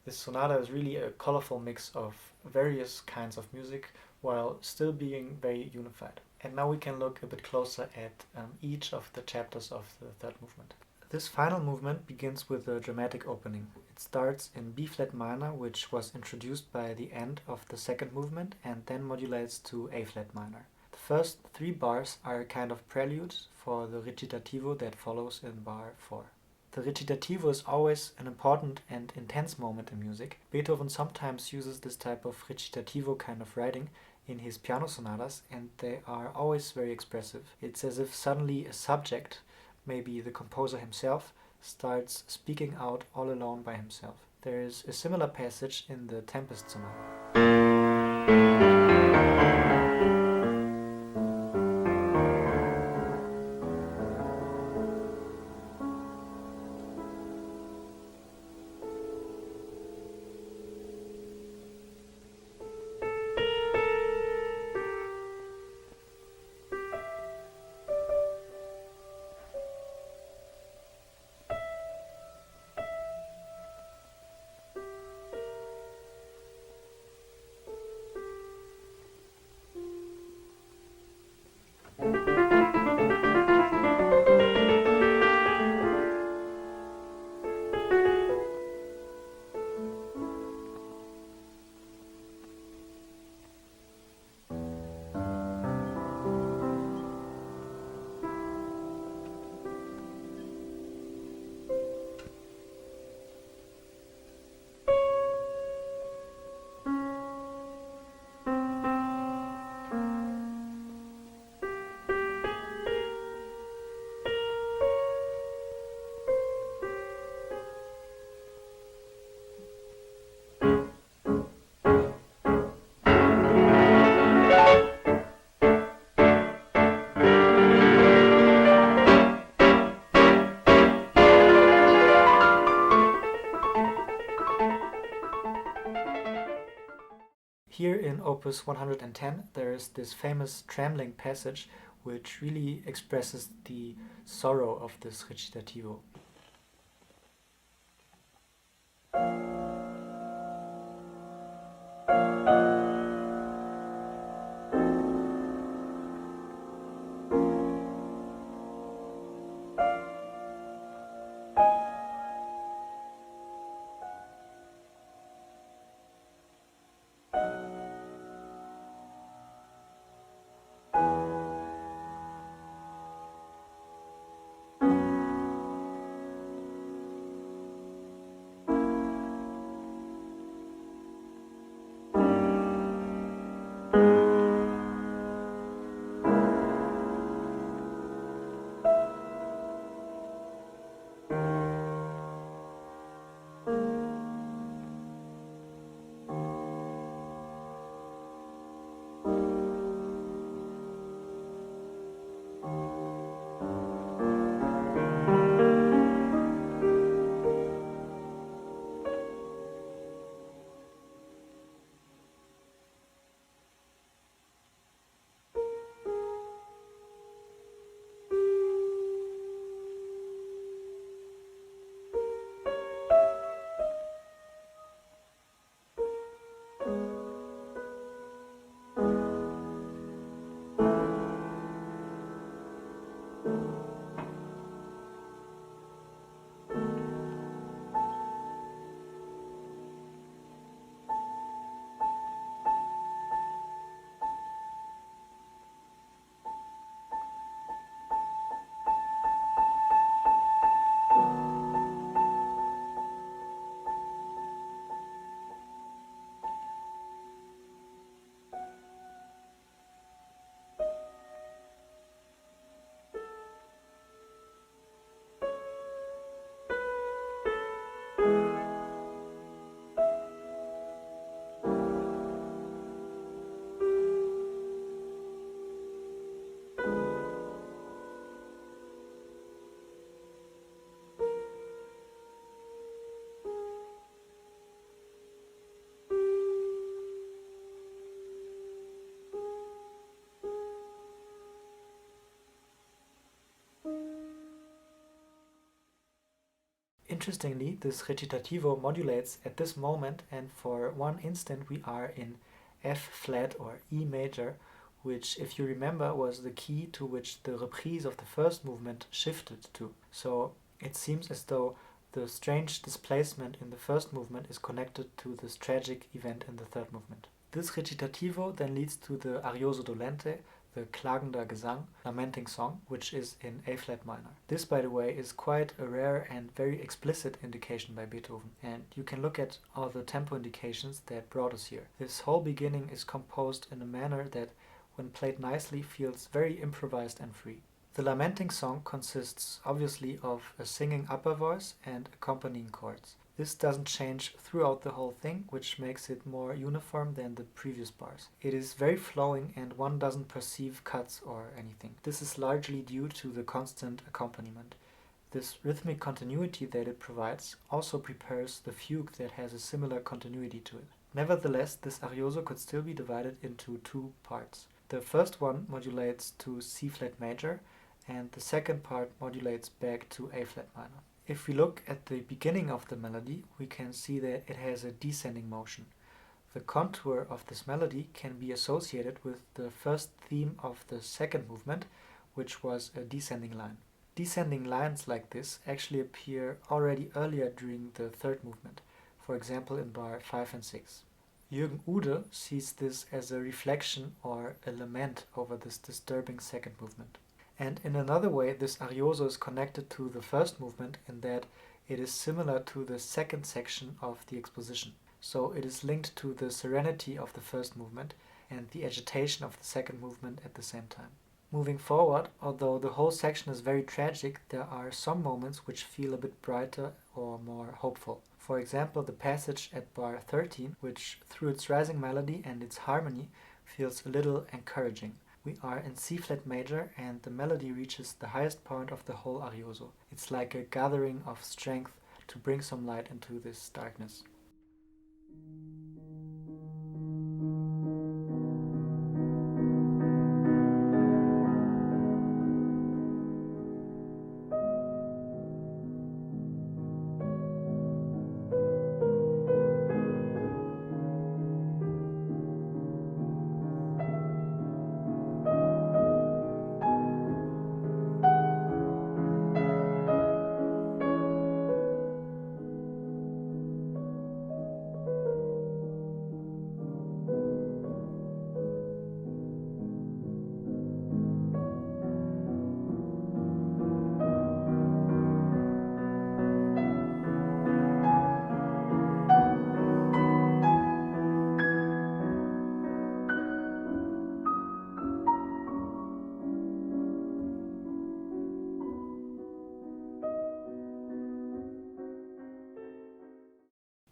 Speaker 1: this sonata is really a colorful mix of various kinds of music while still being very unified. And now we can look a bit closer at each of the chapters of the third movement. This final movement begins with a dramatic opening. It starts in B flat minor, which was introduced by the end of the second movement, and then modulates to A flat minor. The first 3 bars are a kind of prelude for the recitativo that follows in bar 4. The recitativo is always an important and intense moment in music. Beethoven sometimes uses this type of recitativo kind of writing in his piano sonatas, and they are always very expressive. It's as if suddenly a subject, maybe the composer himself, starts speaking out all alone by himself. There is a similar passage in the Tempest Sonata. Here in Opus 110 there is this famous trembling passage which really expresses the sorrow of this recitativo. Interestingly, this recitativo modulates at this moment, and for one instant we are in F flat or E major, which, if you remember, was the key to which the reprise of the first movement shifted to. So it seems as though the strange displacement in the first movement is connected to this tragic event in the third movement. This recitativo then leads to the arioso dolente, the klagender Gesang, lamenting song, which is in A flat minor. This, by the way, is quite a rare and very explicit indication by Beethoven, and you can look at all the tempo indications that brought us here. This whole beginning is composed in a manner that, when played nicely, feels very improvised and free. The lamenting song consists obviously of a singing upper voice and accompanying chords. This doesn't change throughout the whole thing, which makes it more uniform than the previous bars. It is very flowing and one doesn't perceive cuts or anything. This is largely due to the constant accompaniment. This rhythmic continuity that it provides also prepares the fugue that has a similar continuity to it. Nevertheless, this arioso could still be divided into two parts. The first one modulates to C flat major, and the second part modulates back to A flat minor. If we look at the beginning of the melody, we can see that it has a descending motion. The contour of this melody can be associated with the first theme of the second movement, which was a descending line. Descending lines like this actually appear already earlier during the third movement, for example in bar 5 and 6. Jürgen Uhde sees this as a reflection or a lament over this disturbing second movement. And in another way, this arioso is connected to the first movement in that it is similar to the second section of the exposition. So it is linked to the serenity of the first movement and the agitation of the second movement at the same time. Moving forward, although the whole section is very tragic, there are some moments which feel a bit brighter or more hopeful. For example, the passage at bar 13, which through its rising melody and its harmony feels a little encouraging. We are in C flat major and the melody reaches the highest point of the whole arioso. It's like a gathering of strength to bring some light into this darkness.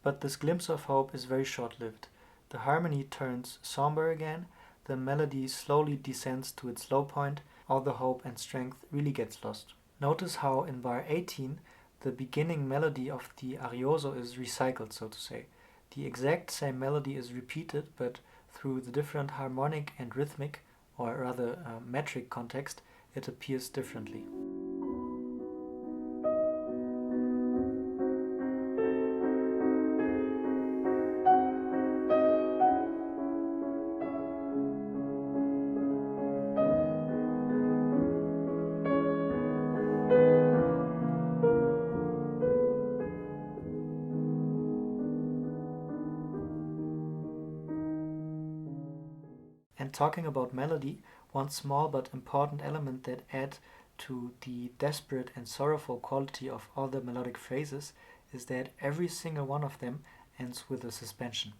Speaker 1: But this glimpse of hope is very short-lived. The harmony turns somber again, the melody slowly descends to its low point, all the hope and strength really gets lost. Notice how in bar 18 the beginning melody of the arioso is recycled, so to say. The exact same melody is repeated, but through the different harmonic and rhythmic, or rather metric context, it appears differently. And talking about melody, one small but important element that adds to the desperate and sorrowful quality of all the melodic phrases is that every single one of them ends with a suspension.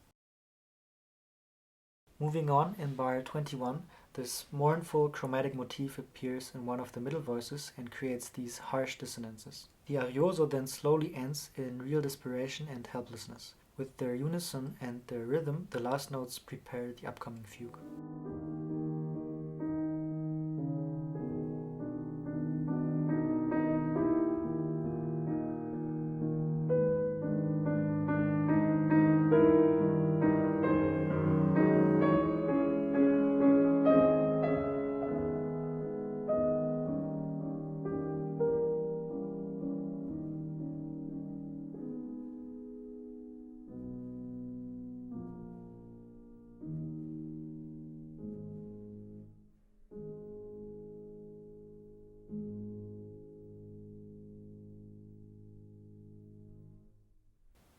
Speaker 1: Moving on, in bar 21, this mournful chromatic motif appears in one of the middle voices and creates these harsh dissonances. The arioso then slowly ends in real desperation and helplessness. With their unison and their rhythm, the last notes prepare the upcoming fugue.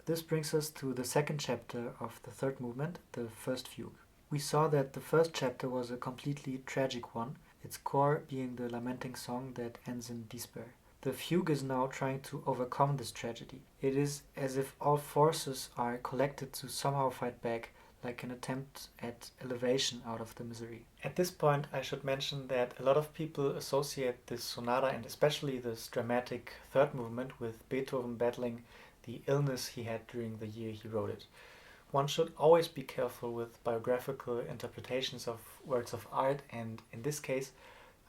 Speaker 1: This brings us to the second chapter of the third movement, the first fugue. We saw that the first chapter was a completely tragic one, its core being the lamenting song that ends in despair. The fugue is now trying to overcome this tragedy. It is as if all forces are collected to somehow fight back, like an attempt at elevation out of the misery. At this point, I should mention that a lot of people associate this sonata and especially this dramatic third movement with Beethoven battling the illness he had during the year he wrote it. One should always be careful with biographical interpretations of works of art, and in this case,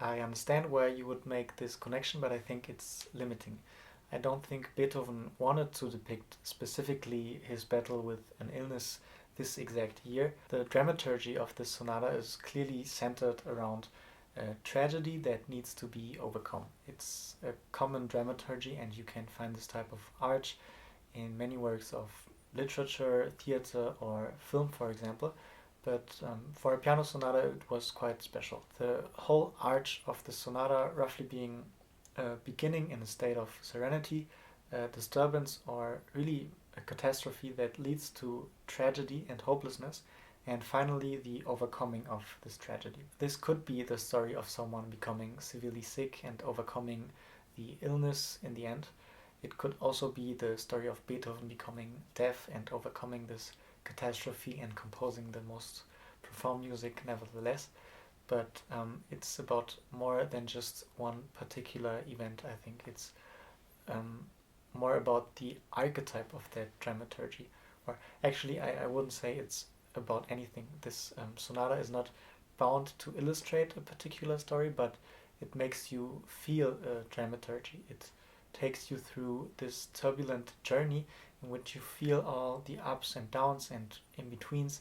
Speaker 1: I understand where you would make this connection, but I think it's limiting. I don't think Beethoven wanted to depict specifically his battle with an illness this exact year. The dramaturgy of this sonata is clearly centered around a tragedy that needs to be overcome. It's a common dramaturgy, and you can find this type of art in many works of literature, theater, or film, for example. But for a piano sonata, it was quite special. The whole arch of the sonata roughly being beginning in a state of serenity, disturbance, or really a catastrophe that leads to tragedy and hopelessness, and finally the overcoming of this tragedy. This could be the story of someone becoming severely sick and overcoming the illness in the end. It could also be the story of Beethoven becoming deaf and overcoming this catastrophe and composing the most profound music nevertheless. But it's about more than just one particular event. I think it's more about the archetype of that dramaturgy. Or actually, I wouldn't say it's about anything. This sonata is not bound to illustrate a particular story, but it makes you feel a dramaturgy. It takes you through this turbulent journey in which you feel all the ups and downs and in-betweens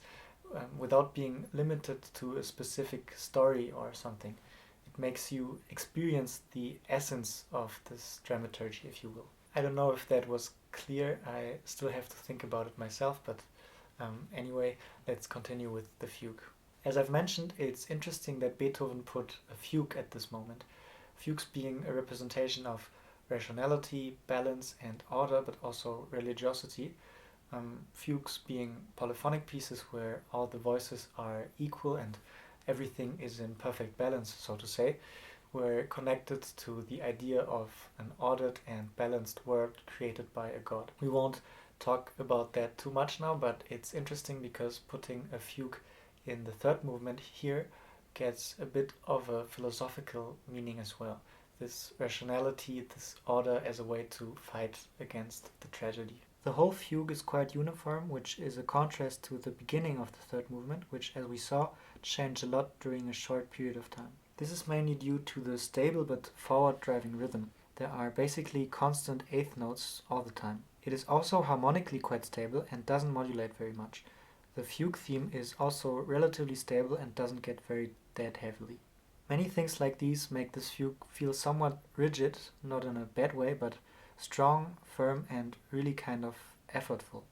Speaker 1: without being limited to a specific story or something. It makes you experience the essence of this dramaturgy, if you will. I don't know if that was clear. I still have to think about it myself, but anyway, let's continue with the fugue. As I've mentioned, it's interesting that Beethoven put a fugue at this moment. Fugues being a representation of rationality, balance, and order, but also religiosity. Fugues being polyphonic pieces where all the voices are equal and everything is in perfect balance, so to say, were connected to the idea of an ordered and balanced world created by a god. We won't talk about that too much now, but it's interesting because putting a fugue in the third movement here gets a bit of a philosophical meaning as well. This rationality, this order as a way to fight against the tragedy. The whole fugue is quite uniform, which is a contrast to the beginning of the third movement, which, as we saw, changed a lot during a short period of time. This is mainly due to the stable but forward-driving rhythm. There are basically constant eighth notes all the time. It is also harmonically quite stable and doesn't modulate very much. The fugue theme is also relatively stable and doesn't get very dead heavily. Many things like these make this fugue feel somewhat rigid, not in a bad way, but strong, firm, and really kind of effortful.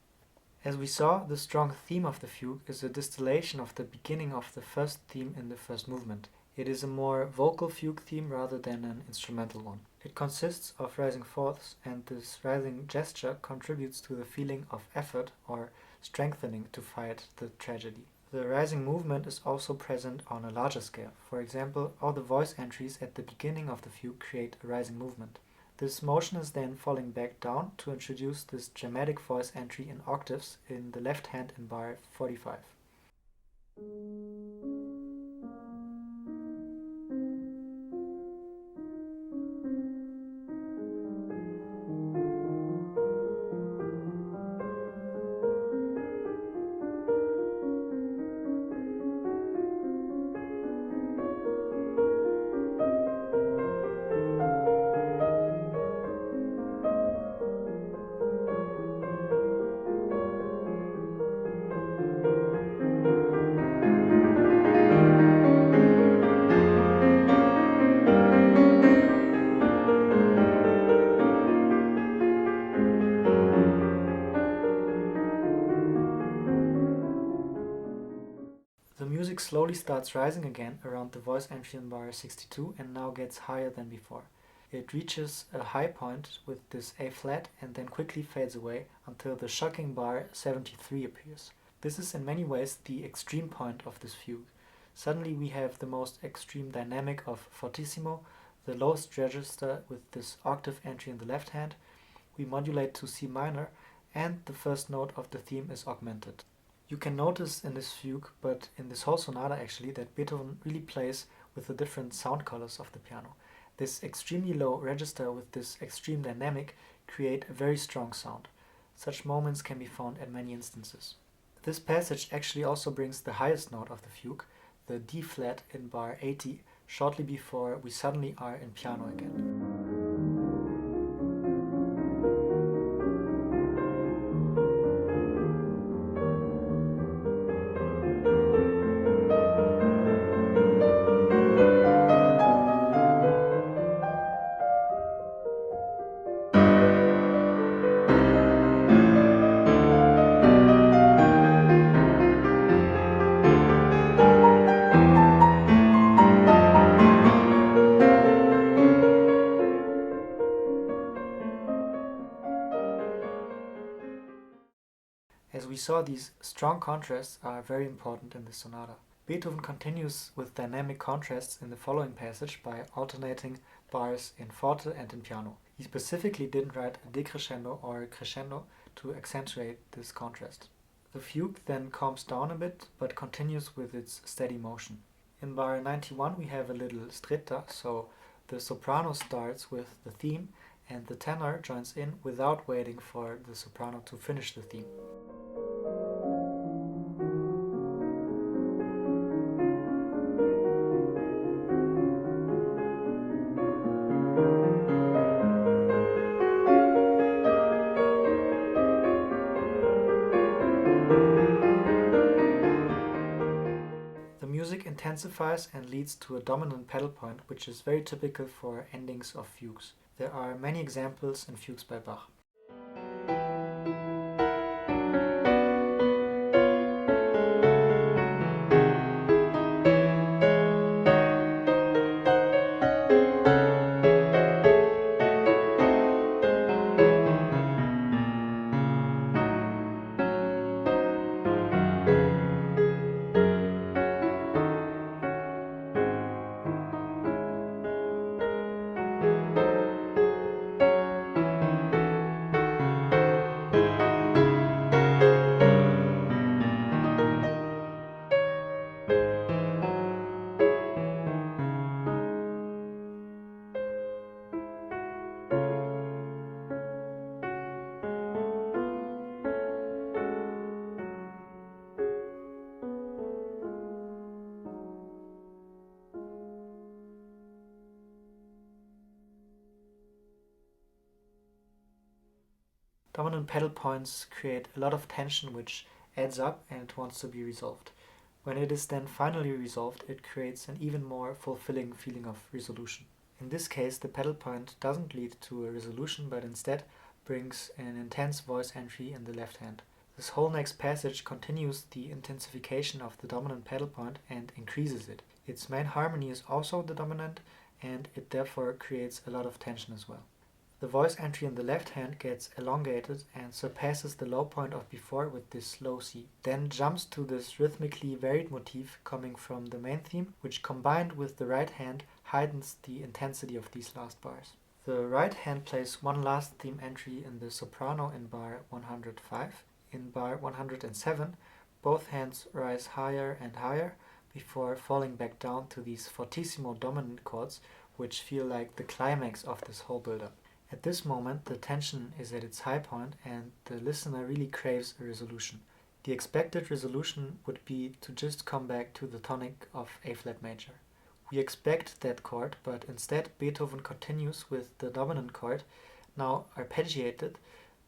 Speaker 1: As we saw, the strong theme of the fugue is a distillation of the beginning of the first theme in the first movement. It is a more vocal fugue theme rather than an instrumental one. It consists of rising fourths, and this rising gesture contributes to the feeling of effort or strengthening to fight the tragedy. The rising movement is also present on a larger scale. For example, all the voice entries at the beginning of the fugue create a rising movement. This motion is then falling back down to introduce this dramatic voice entry in octaves in the left hand in bar 45. The music slowly starts rising again around the voice entry in bar 62 and now gets higher than before. It reaches a high point with this A flat and then quickly fades away until the shocking bar 73 appears. This is in many ways the extreme point of this fugue. Suddenly we have the most extreme dynamic of fortissimo, the lowest register with this octave entry in the left hand. We modulate to C minor, and the first note of the theme is augmented. You can notice in this fugue, but in this whole sonata actually, that Beethoven really plays with the different sound colors of the piano. This extremely low register with this extreme dynamic create a very strong sound. Such moments can be found at many instances. This passage actually also brings the highest note of the fugue, the D flat in bar 80, shortly before we suddenly are in piano again. As we saw, these strong contrasts are very important in this sonata. Beethoven continues with dynamic contrasts in the following passage by alternating bars in forte and in piano. He specifically didn't write a decrescendo or a crescendo to accentuate this contrast. The fugue then calms down a bit, but continues with its steady motion. In bar 91 we have a little stretta, so the soprano starts with the theme and the tenor joins in without waiting for the soprano to finish the theme. The music intensifies and leads to a dominant pedal point, which is very typical for endings of fugues. There are many examples in fugues by Bach. Dominant pedal points create a lot of tension which adds up and wants to be resolved. When it is then finally resolved, it creates an even more fulfilling feeling of resolution. In this case, the pedal point doesn't lead to a resolution, but instead brings an intense voice entry in the left hand. This whole next passage continues the intensification of the dominant pedal point and increases it. Its main harmony is also the dominant, and it therefore creates a lot of tension as well. The voice entry in the left hand gets elongated and surpasses the low point of before with this low C, then jumps to this rhythmically varied motif coming from the main theme, which combined with the right hand heightens the intensity of these last bars. The right hand plays one last theme entry in the soprano in bar 105. In bar 107, both hands rise higher and higher before falling back down to these fortissimo dominant chords, which feel like the climax of this whole build-up. At this moment, the tension is at its high point and the listener really craves a resolution. The expected resolution would be to just come back to the tonic of A-flat major. We expect that chord, but instead Beethoven continues with the dominant chord, now arpeggiated.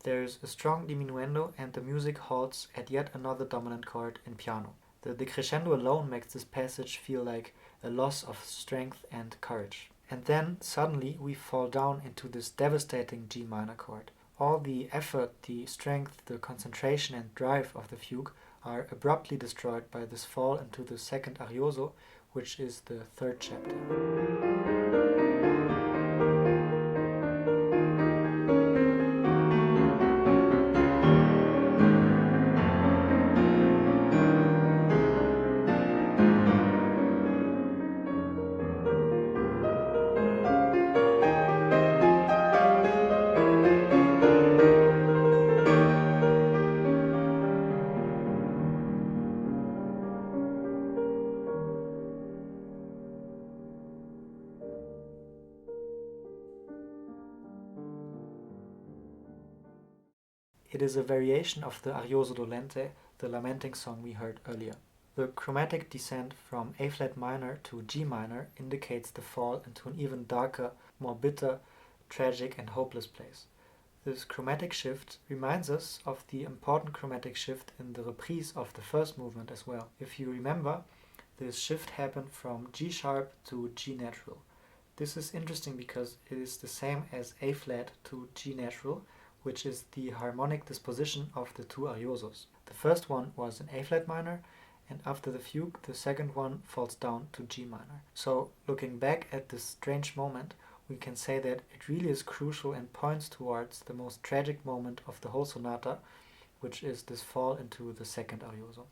Speaker 1: There's a strong diminuendo and the music halts at yet another dominant chord in piano. The decrescendo alone makes this passage feel like a loss of strength and courage. And then, suddenly, we fall down into this devastating G minor chord. All the effort, the strength, the concentration and drive of the fugue are abruptly destroyed by this fall into the second arioso, which is the third chapter. It is a variation of the Arioso dolente, the lamenting song we heard earlier. The chromatic descent from A flat minor to G minor indicates the fall into an even darker, more bitter, tragic and hopeless place. This chromatic shift reminds us of the important chromatic shift in the reprise of the first movement as well. If you remember, this shift happened from G sharp to G natural. This is interesting because it is the same as A flat to G natural, which is the harmonic disposition of the two ariosos. The first one was in A flat minor, and after the fugue, the second one falls down to G minor. So, looking back at this strange moment, we can say that it really is crucial and points towards the most tragic moment of the whole sonata, which is this fall into the second arioso.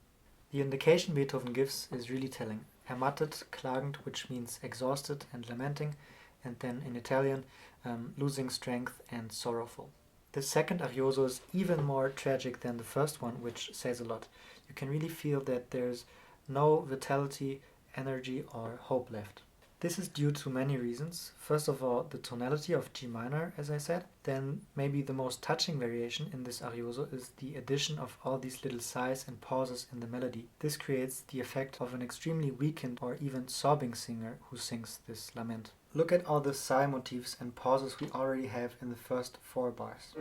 Speaker 1: The indication Beethoven gives is really telling. Ermattet, klagend, which means exhausted and lamenting, and then in Italian, losing strength and sorrowful. The second arioso is even more tragic than the first one, which says a lot. You can really feel that there's no vitality, energy, or hope left. This is due to many reasons. First of all, the tonality of G minor, as I said. Then maybe the most touching variation in this arioso is the addition of all these little sighs and pauses in the melody. This creates the effect of an extremely weakened or even sobbing singer who sings this lament. Look at all the sigh motifs and pauses we already have in the first 4 bars.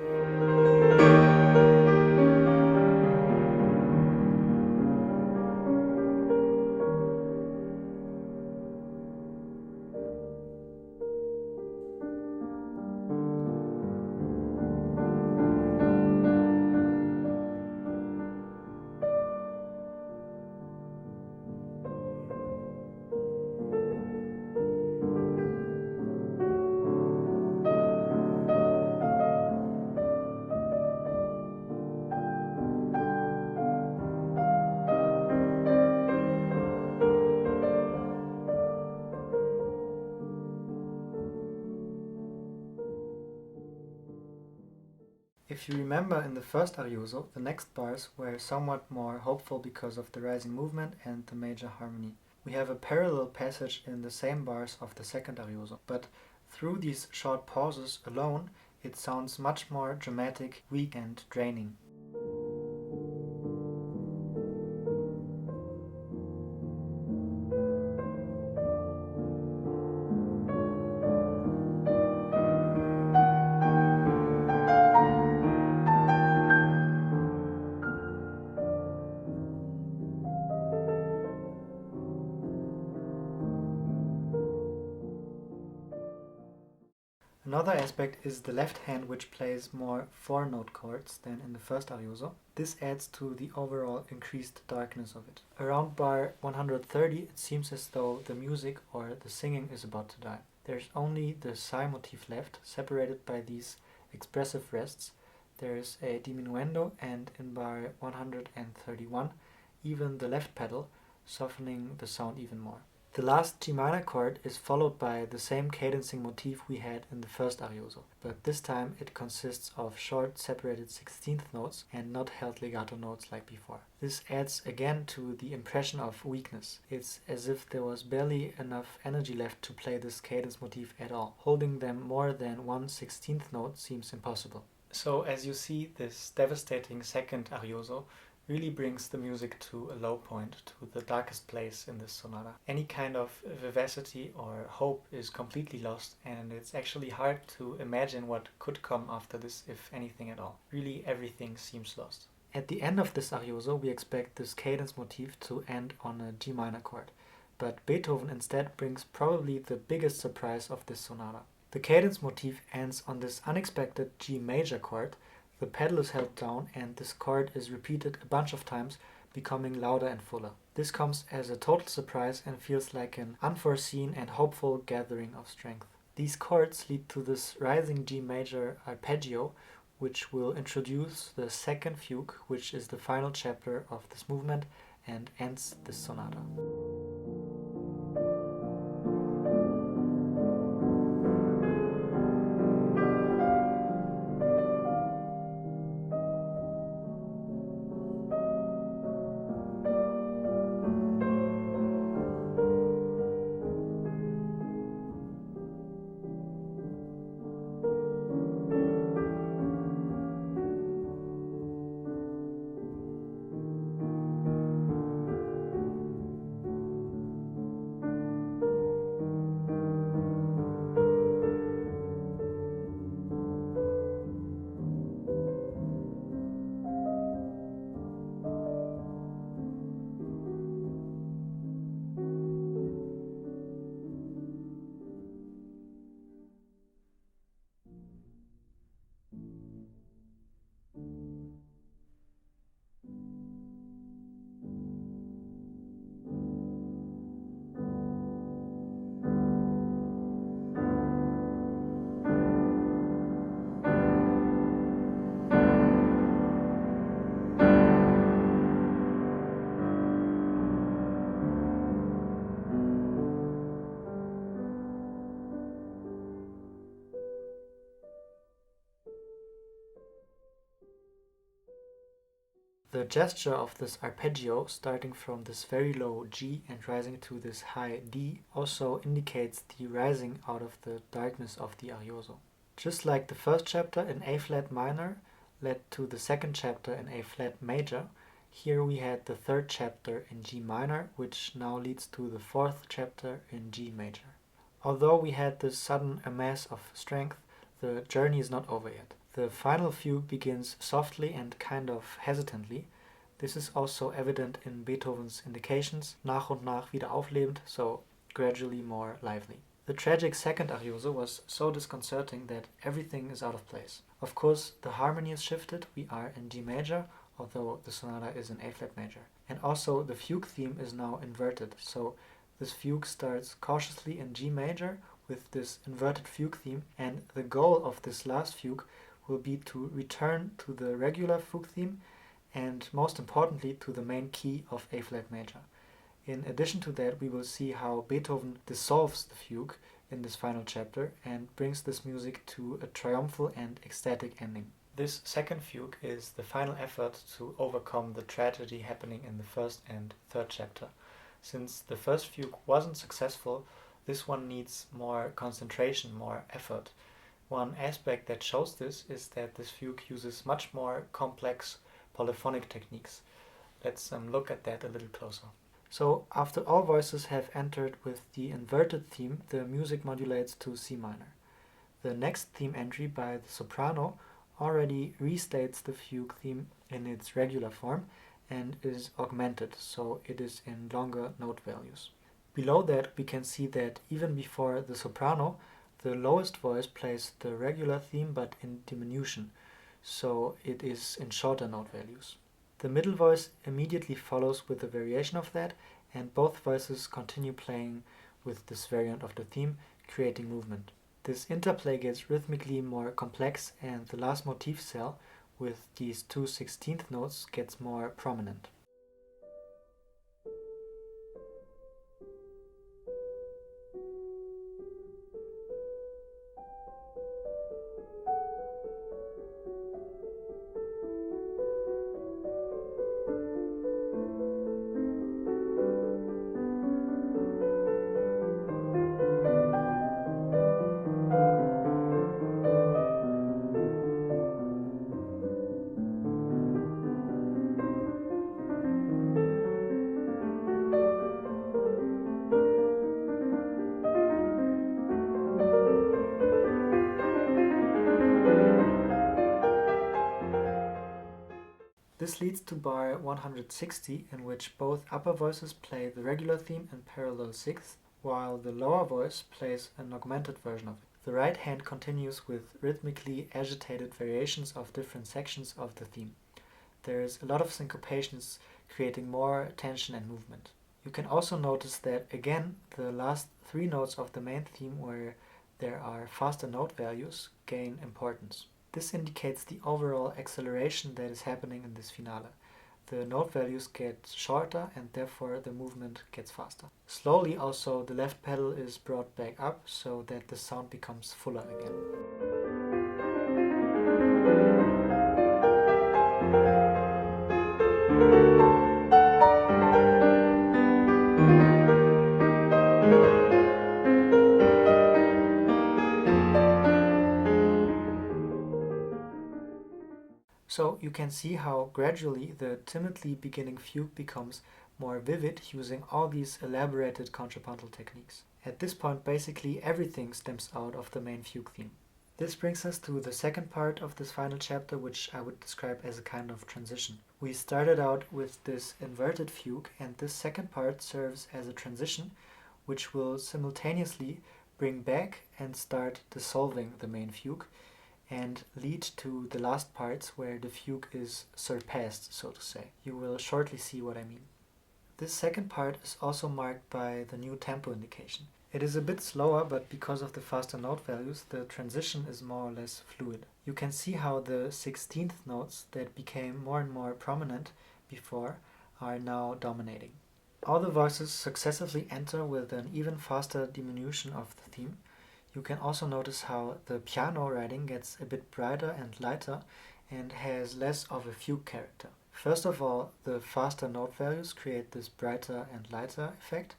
Speaker 1: If you remember in the first arioso, the next bars were somewhat more hopeful because of the rising movement and the major harmony. We have a parallel passage in the same bars of the second arioso, but through these short pauses alone, it sounds much more dramatic, weak and draining. Another aspect is the left hand, which plays more 4-note chords than in the first arioso. This adds to the overall increased darkness of it. Around bar 130, it seems as though the music or the singing is about to die. There's only the sigh motif left, separated by these expressive rests. There is a diminuendo, and in bar 131, even the left pedal, softening the sound even more. The last G minor chord is followed by the same cadencing motif we had in the first arioso, but this time it consists of short separated 16th notes and not held legato notes like before. This adds again to the impression of weakness. It's as if there was barely enough energy left to play this cadence motif at all. Holding them more than 1/16th note seems impossible. So as you see, this devastating second arioso really brings the music to a low point, to the darkest place in this sonata. Any kind of vivacity or hope is completely lost, and it's actually hard to imagine what could come after this, if anything at all. Really, everything seems lost. At the end of this arioso, we expect this cadence motif to end on a G minor chord, but Beethoven instead brings probably the biggest surprise of this sonata. The cadence motif ends on this unexpected G major chord. The pedal is held down and this chord is repeated a bunch of times, becoming louder and fuller. This comes as a total surprise and feels like an unforeseen and hopeful gathering of strength. These chords lead to this rising G major arpeggio, which will introduce the second fugue, which is the final chapter of this movement and ends this sonata. The gesture of this arpeggio, starting from this very low G and rising to this high D, also indicates the rising out of the darkness of the arioso. Just like the first chapter in A-flat minor led to the second chapter in A-flat major, here we had the third chapter in G minor, which now leads to the fourth chapter in G major. Although we had this sudden amass of strength, the journey is not over yet. The final fugue begins softly and kind of hesitantly. This is also evident in Beethoven's indications, nach und nach wieder auflebend, so gradually more lively. The tragic second arioso was so disconcerting that everything is out of place. Of course, the harmony is shifted, we are in G major, although the sonata is in A-flat major. And also the fugue theme is now inverted, so this fugue starts cautiously in G major with this inverted fugue theme, and the goal of this last fugue will be to return to the regular fugue theme and most importantly to the main key of A-flat major. In addition to that, we will see how Beethoven dissolves the fugue in this final chapter and brings this music to a triumphal and ecstatic ending. This second fugue is the final effort to overcome the tragedy happening in the first and third chapter. Since the first fugue wasn't successful, this one needs more concentration, more effort. One aspect that shows this is that this fugue uses much more complex polyphonic techniques. Let's look at that a little closer. So, after all voices have entered with the inverted theme, the music modulates to C minor. The next theme entry by the soprano already restates the fugue theme in its regular form and is augmented, so it is in longer note values. Below that, we can see that even before the soprano, the lowest voice plays the regular theme but in diminution, so it is in shorter note values. The middle voice immediately follows with a variation of that, and both voices continue playing with this variant of the theme, creating movement. This interplay gets rhythmically more complex, and the last motif cell with these two 16th notes gets more prominent. This leads to bar 160, in which both upper voices play the regular theme in parallel sixths, while the lower voice plays an augmented version of it. The right hand continues with rhythmically agitated variations of different sections of the theme. There is a lot of syncopations, creating more tension and movement. You can also notice that, again, the last three notes of the main theme, where there are faster note values, gain importance. This indicates the overall acceleration that is happening in this finale. The note values get shorter and therefore the movement gets faster. Slowly also the left pedal is brought back up so that the sound becomes fuller again. So you can see how gradually the timidly beginning fugue becomes more vivid using all these elaborated contrapuntal techniques. At this point, basically everything stems out of the main fugue theme. This brings us to the second part of this final chapter, which I would describe as a kind of transition. We started out with this inverted fugue, and this second part serves as a transition which will simultaneously bring back and start dissolving the main fugue, and lead to the last parts where the fugue is surpassed, so to say. You will shortly see what I mean. This second part is also marked by the new tempo indication. It is a bit slower, but because of the faster note values, the transition is more or less fluid. You can see how the 16th notes that became more and more prominent before are now dominating. All the voices successively enter with an even faster diminution of the theme. You can also notice how the piano writing gets a bit brighter and lighter and has less of a fugue character. First of all, the faster note values create this brighter and lighter effect,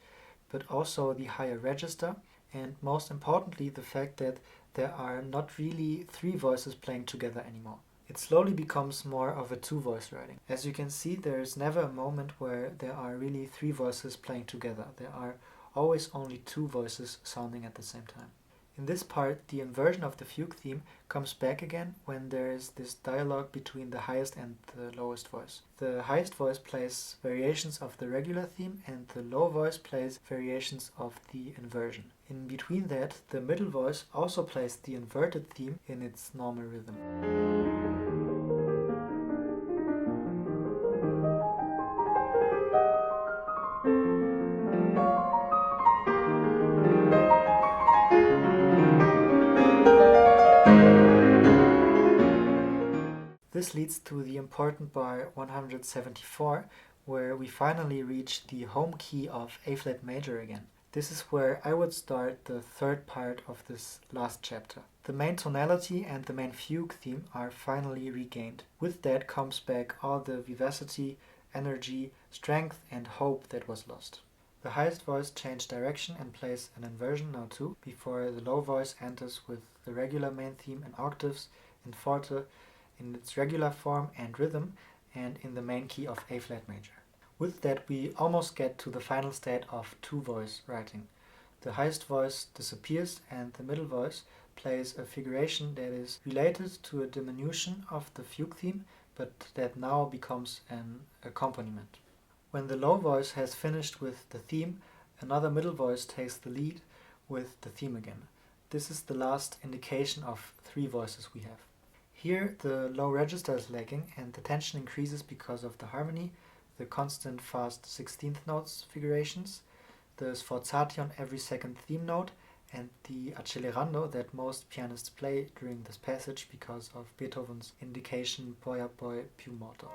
Speaker 1: but also the higher register, and most importantly, the fact that there are not really three voices playing together anymore. It slowly becomes more of a two-voice writing. As you can see, there is never a moment where there are really three voices playing together. There are always only two voices sounding at the same time. In this part, the inversion of the fugue theme comes back again when there is this dialogue between the highest and the lowest voice. The highest voice plays variations of the regular theme and the low voice plays variations of the inversion. In between that, the middle voice also plays the inverted theme in its normal rhythm. This leads to the important bar 174, where we finally reach the home key of A-flat major again. This is where I would start the third part of this last chapter. The main tonality and the main fugue theme are finally regained. With that comes back all the vivacity, energy, strength and hope that was lost. The highest voice changed direction and plays an inversion now too, before the low voice enters with the regular main theme in octaves, in forte, in its regular form and rhythm, and in the main key of A-flat major. With that we almost get to the final state of two-voice writing. The highest voice disappears and the middle voice plays a figuration that is related to a diminution of the fugue theme, but that now becomes an accompaniment. When the low voice has finished with the theme, another middle voice takes the lead with the theme again. This is the last indication of three voices we have. Here the low register is lagging and the tension increases because of the harmony, the constant fast 16th notes figurations, the sforzati on every second theme note, and the accelerando that most pianists play during this passage because of Beethoven's indication poi a poi più molto.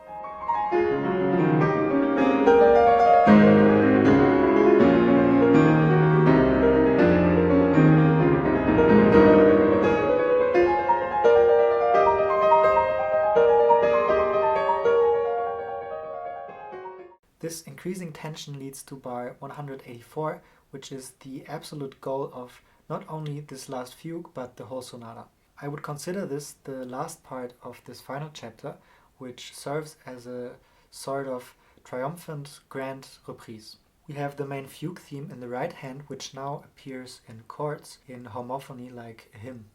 Speaker 1: This increasing tension leads to bar 184, which is the absolute goal of not only this last fugue but the whole sonata. I would consider this the last part of this final chapter, which serves as a sort of triumphant grand reprise. We have the main fugue theme in the right hand, which now appears in chords in homophony like a hymn.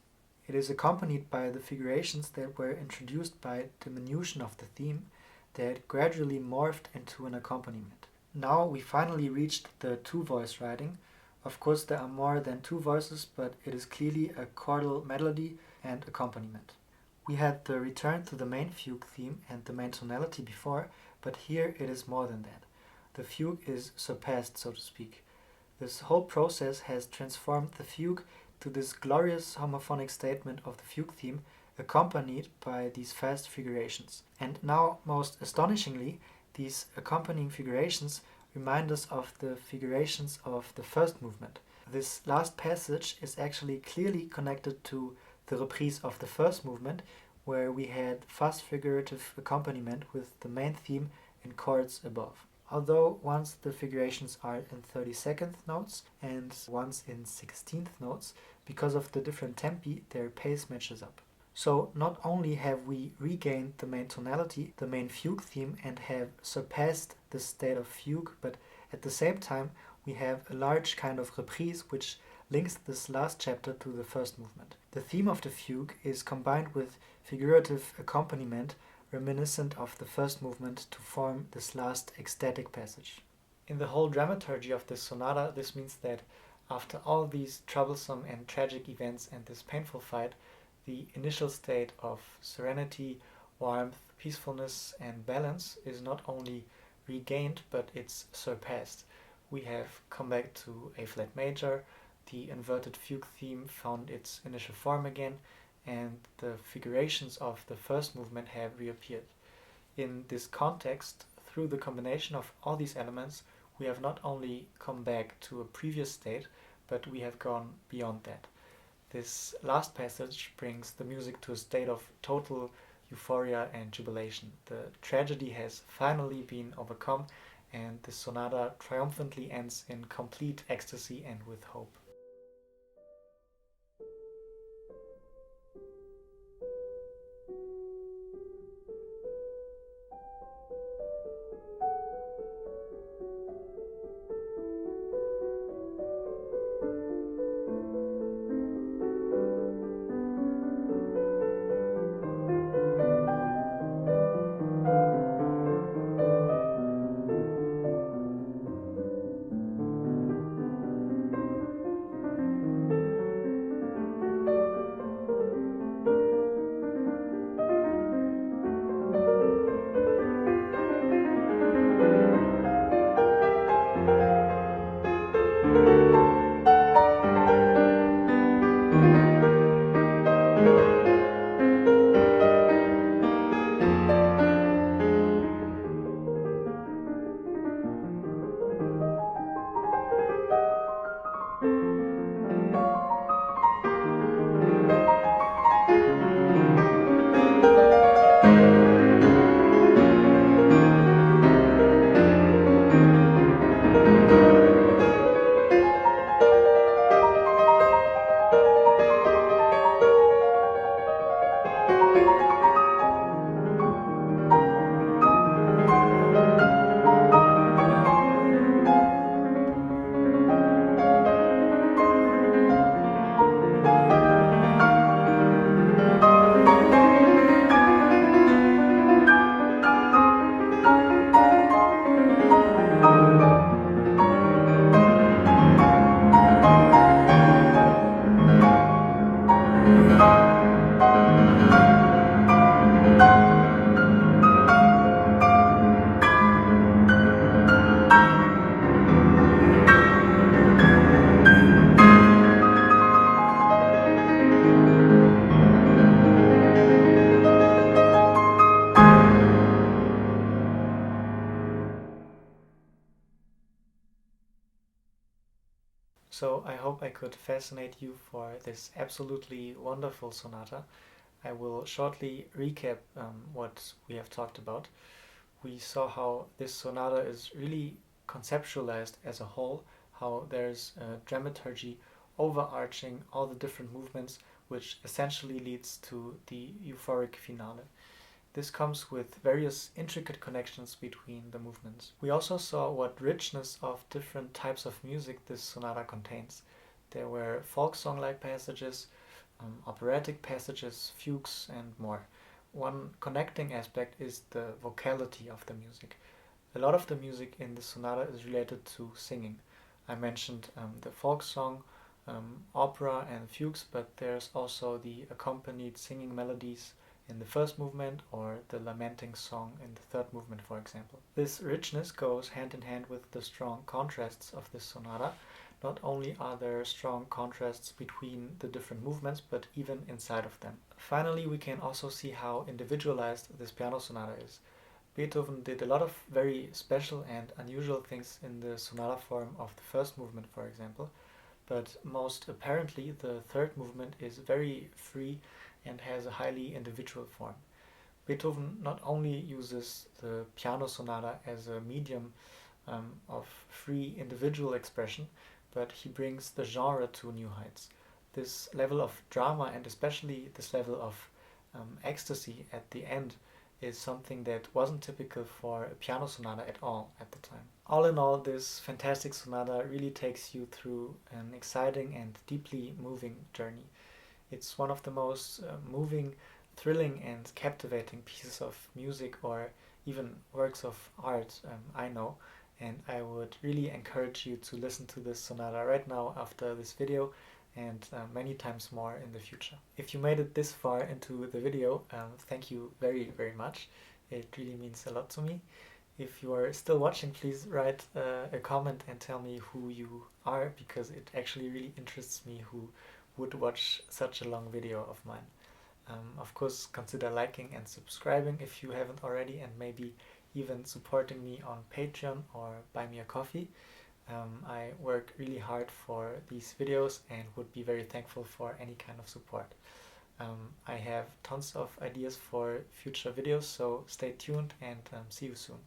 Speaker 1: It is accompanied by the figurations that were introduced by diminution of the theme that gradually morphed into an accompaniment. Now we finally reached the two-voice writing. Of course there are more than two voices, but it is clearly a chordal melody and accompaniment. We had the return to the main fugue theme and the main tonality before, but here it is more than that. The fugue is surpassed, so to speak. This whole process has transformed the fugue to this glorious homophonic statement of the fugue theme, accompanied by these fast figurations. And now, most astonishingly, these accompanying figurations remind us of the figurations of the first movement. This last passage is actually clearly connected to the reprise of the first movement, where we had fast figurative accompaniment with the main theme in chords above. Although once the figurations are in 32nd notes and once in 16th notes, because of the different tempi, their pace matches up. So not only have we regained the main tonality, the main fugue theme, and have surpassed the state of fugue, but at the same time we have a large kind of reprise which links this last chapter to the first movement. The theme of the fugue is combined with figurative accompaniment reminiscent of the first movement to form this last ecstatic passage. In the whole dramaturgy of this sonata, this means that after all these troublesome and tragic events and this painful fight, the initial state of serenity, warmth, peacefulness and balance is not only regained, but it's surpassed. We have come back to A-flat major, the inverted fugue theme found its initial form again, and the figurations of the first movement have reappeared. In this context, through the combination of all these elements, we have not only come back to a previous state, but we have gone beyond that. This last passage brings the music to a state of total euphoria and jubilation. The tragedy has finally been overcome, and the sonata triumphantly ends in complete ecstasy and with hope. So I hope I could fascinate you for this absolutely wonderful sonata. I will shortly recap what we have talked about. We saw how this sonata is really conceptualized as a whole, how there's a dramaturgy overarching all the different movements, which essentially leads to the euphoric finale. This comes with various intricate connections between the movements. We also saw what richness of different types of music this sonata contains. There were folk song-like passages, operatic passages, fugues, and more. One connecting aspect is the vocality of the music. A lot of the music in the sonata is related to singing. I mentioned the folk song, opera, and fugues, but there's also the accompanied singing melodies in the first movement or the lamenting song in the third movement, for example. This richness goes hand in hand with the strong contrasts of this sonata. Not only are there strong contrasts between the different movements, but even inside of them. Finally, we can also see how individualized this piano sonata is. Beethoven did a lot of very special and unusual things in the sonata form of the first movement, for example, but most apparently the third movement is very free and has a highly individual form. Beethoven not only uses the piano sonata as a medium of free individual expression, but he brings the genre to new heights. This level of drama and especially this level of ecstasy at the end is something that wasn't typical for a piano sonata at all at the time. All in all, this fantastic sonata really takes you through an exciting and deeply moving journey. It's one of the most moving, thrilling and captivating pieces of music or even works of art I know, and I would really encourage you to listen to this sonata right now after this video and many times more in the future. If you made it this far into the video, thank you very, very much. It really means a lot to me. If you are still watching, please write a comment and tell me who you are, because it actually really interests me who would watch such a long video of mine. Of course, consider liking and subscribing if you haven't already, and maybe even supporting me on Patreon or buy me a coffee. I work really hard for these videos and would be very thankful for any kind of support. I have tons of ideas for future videos, so stay tuned and see you soon.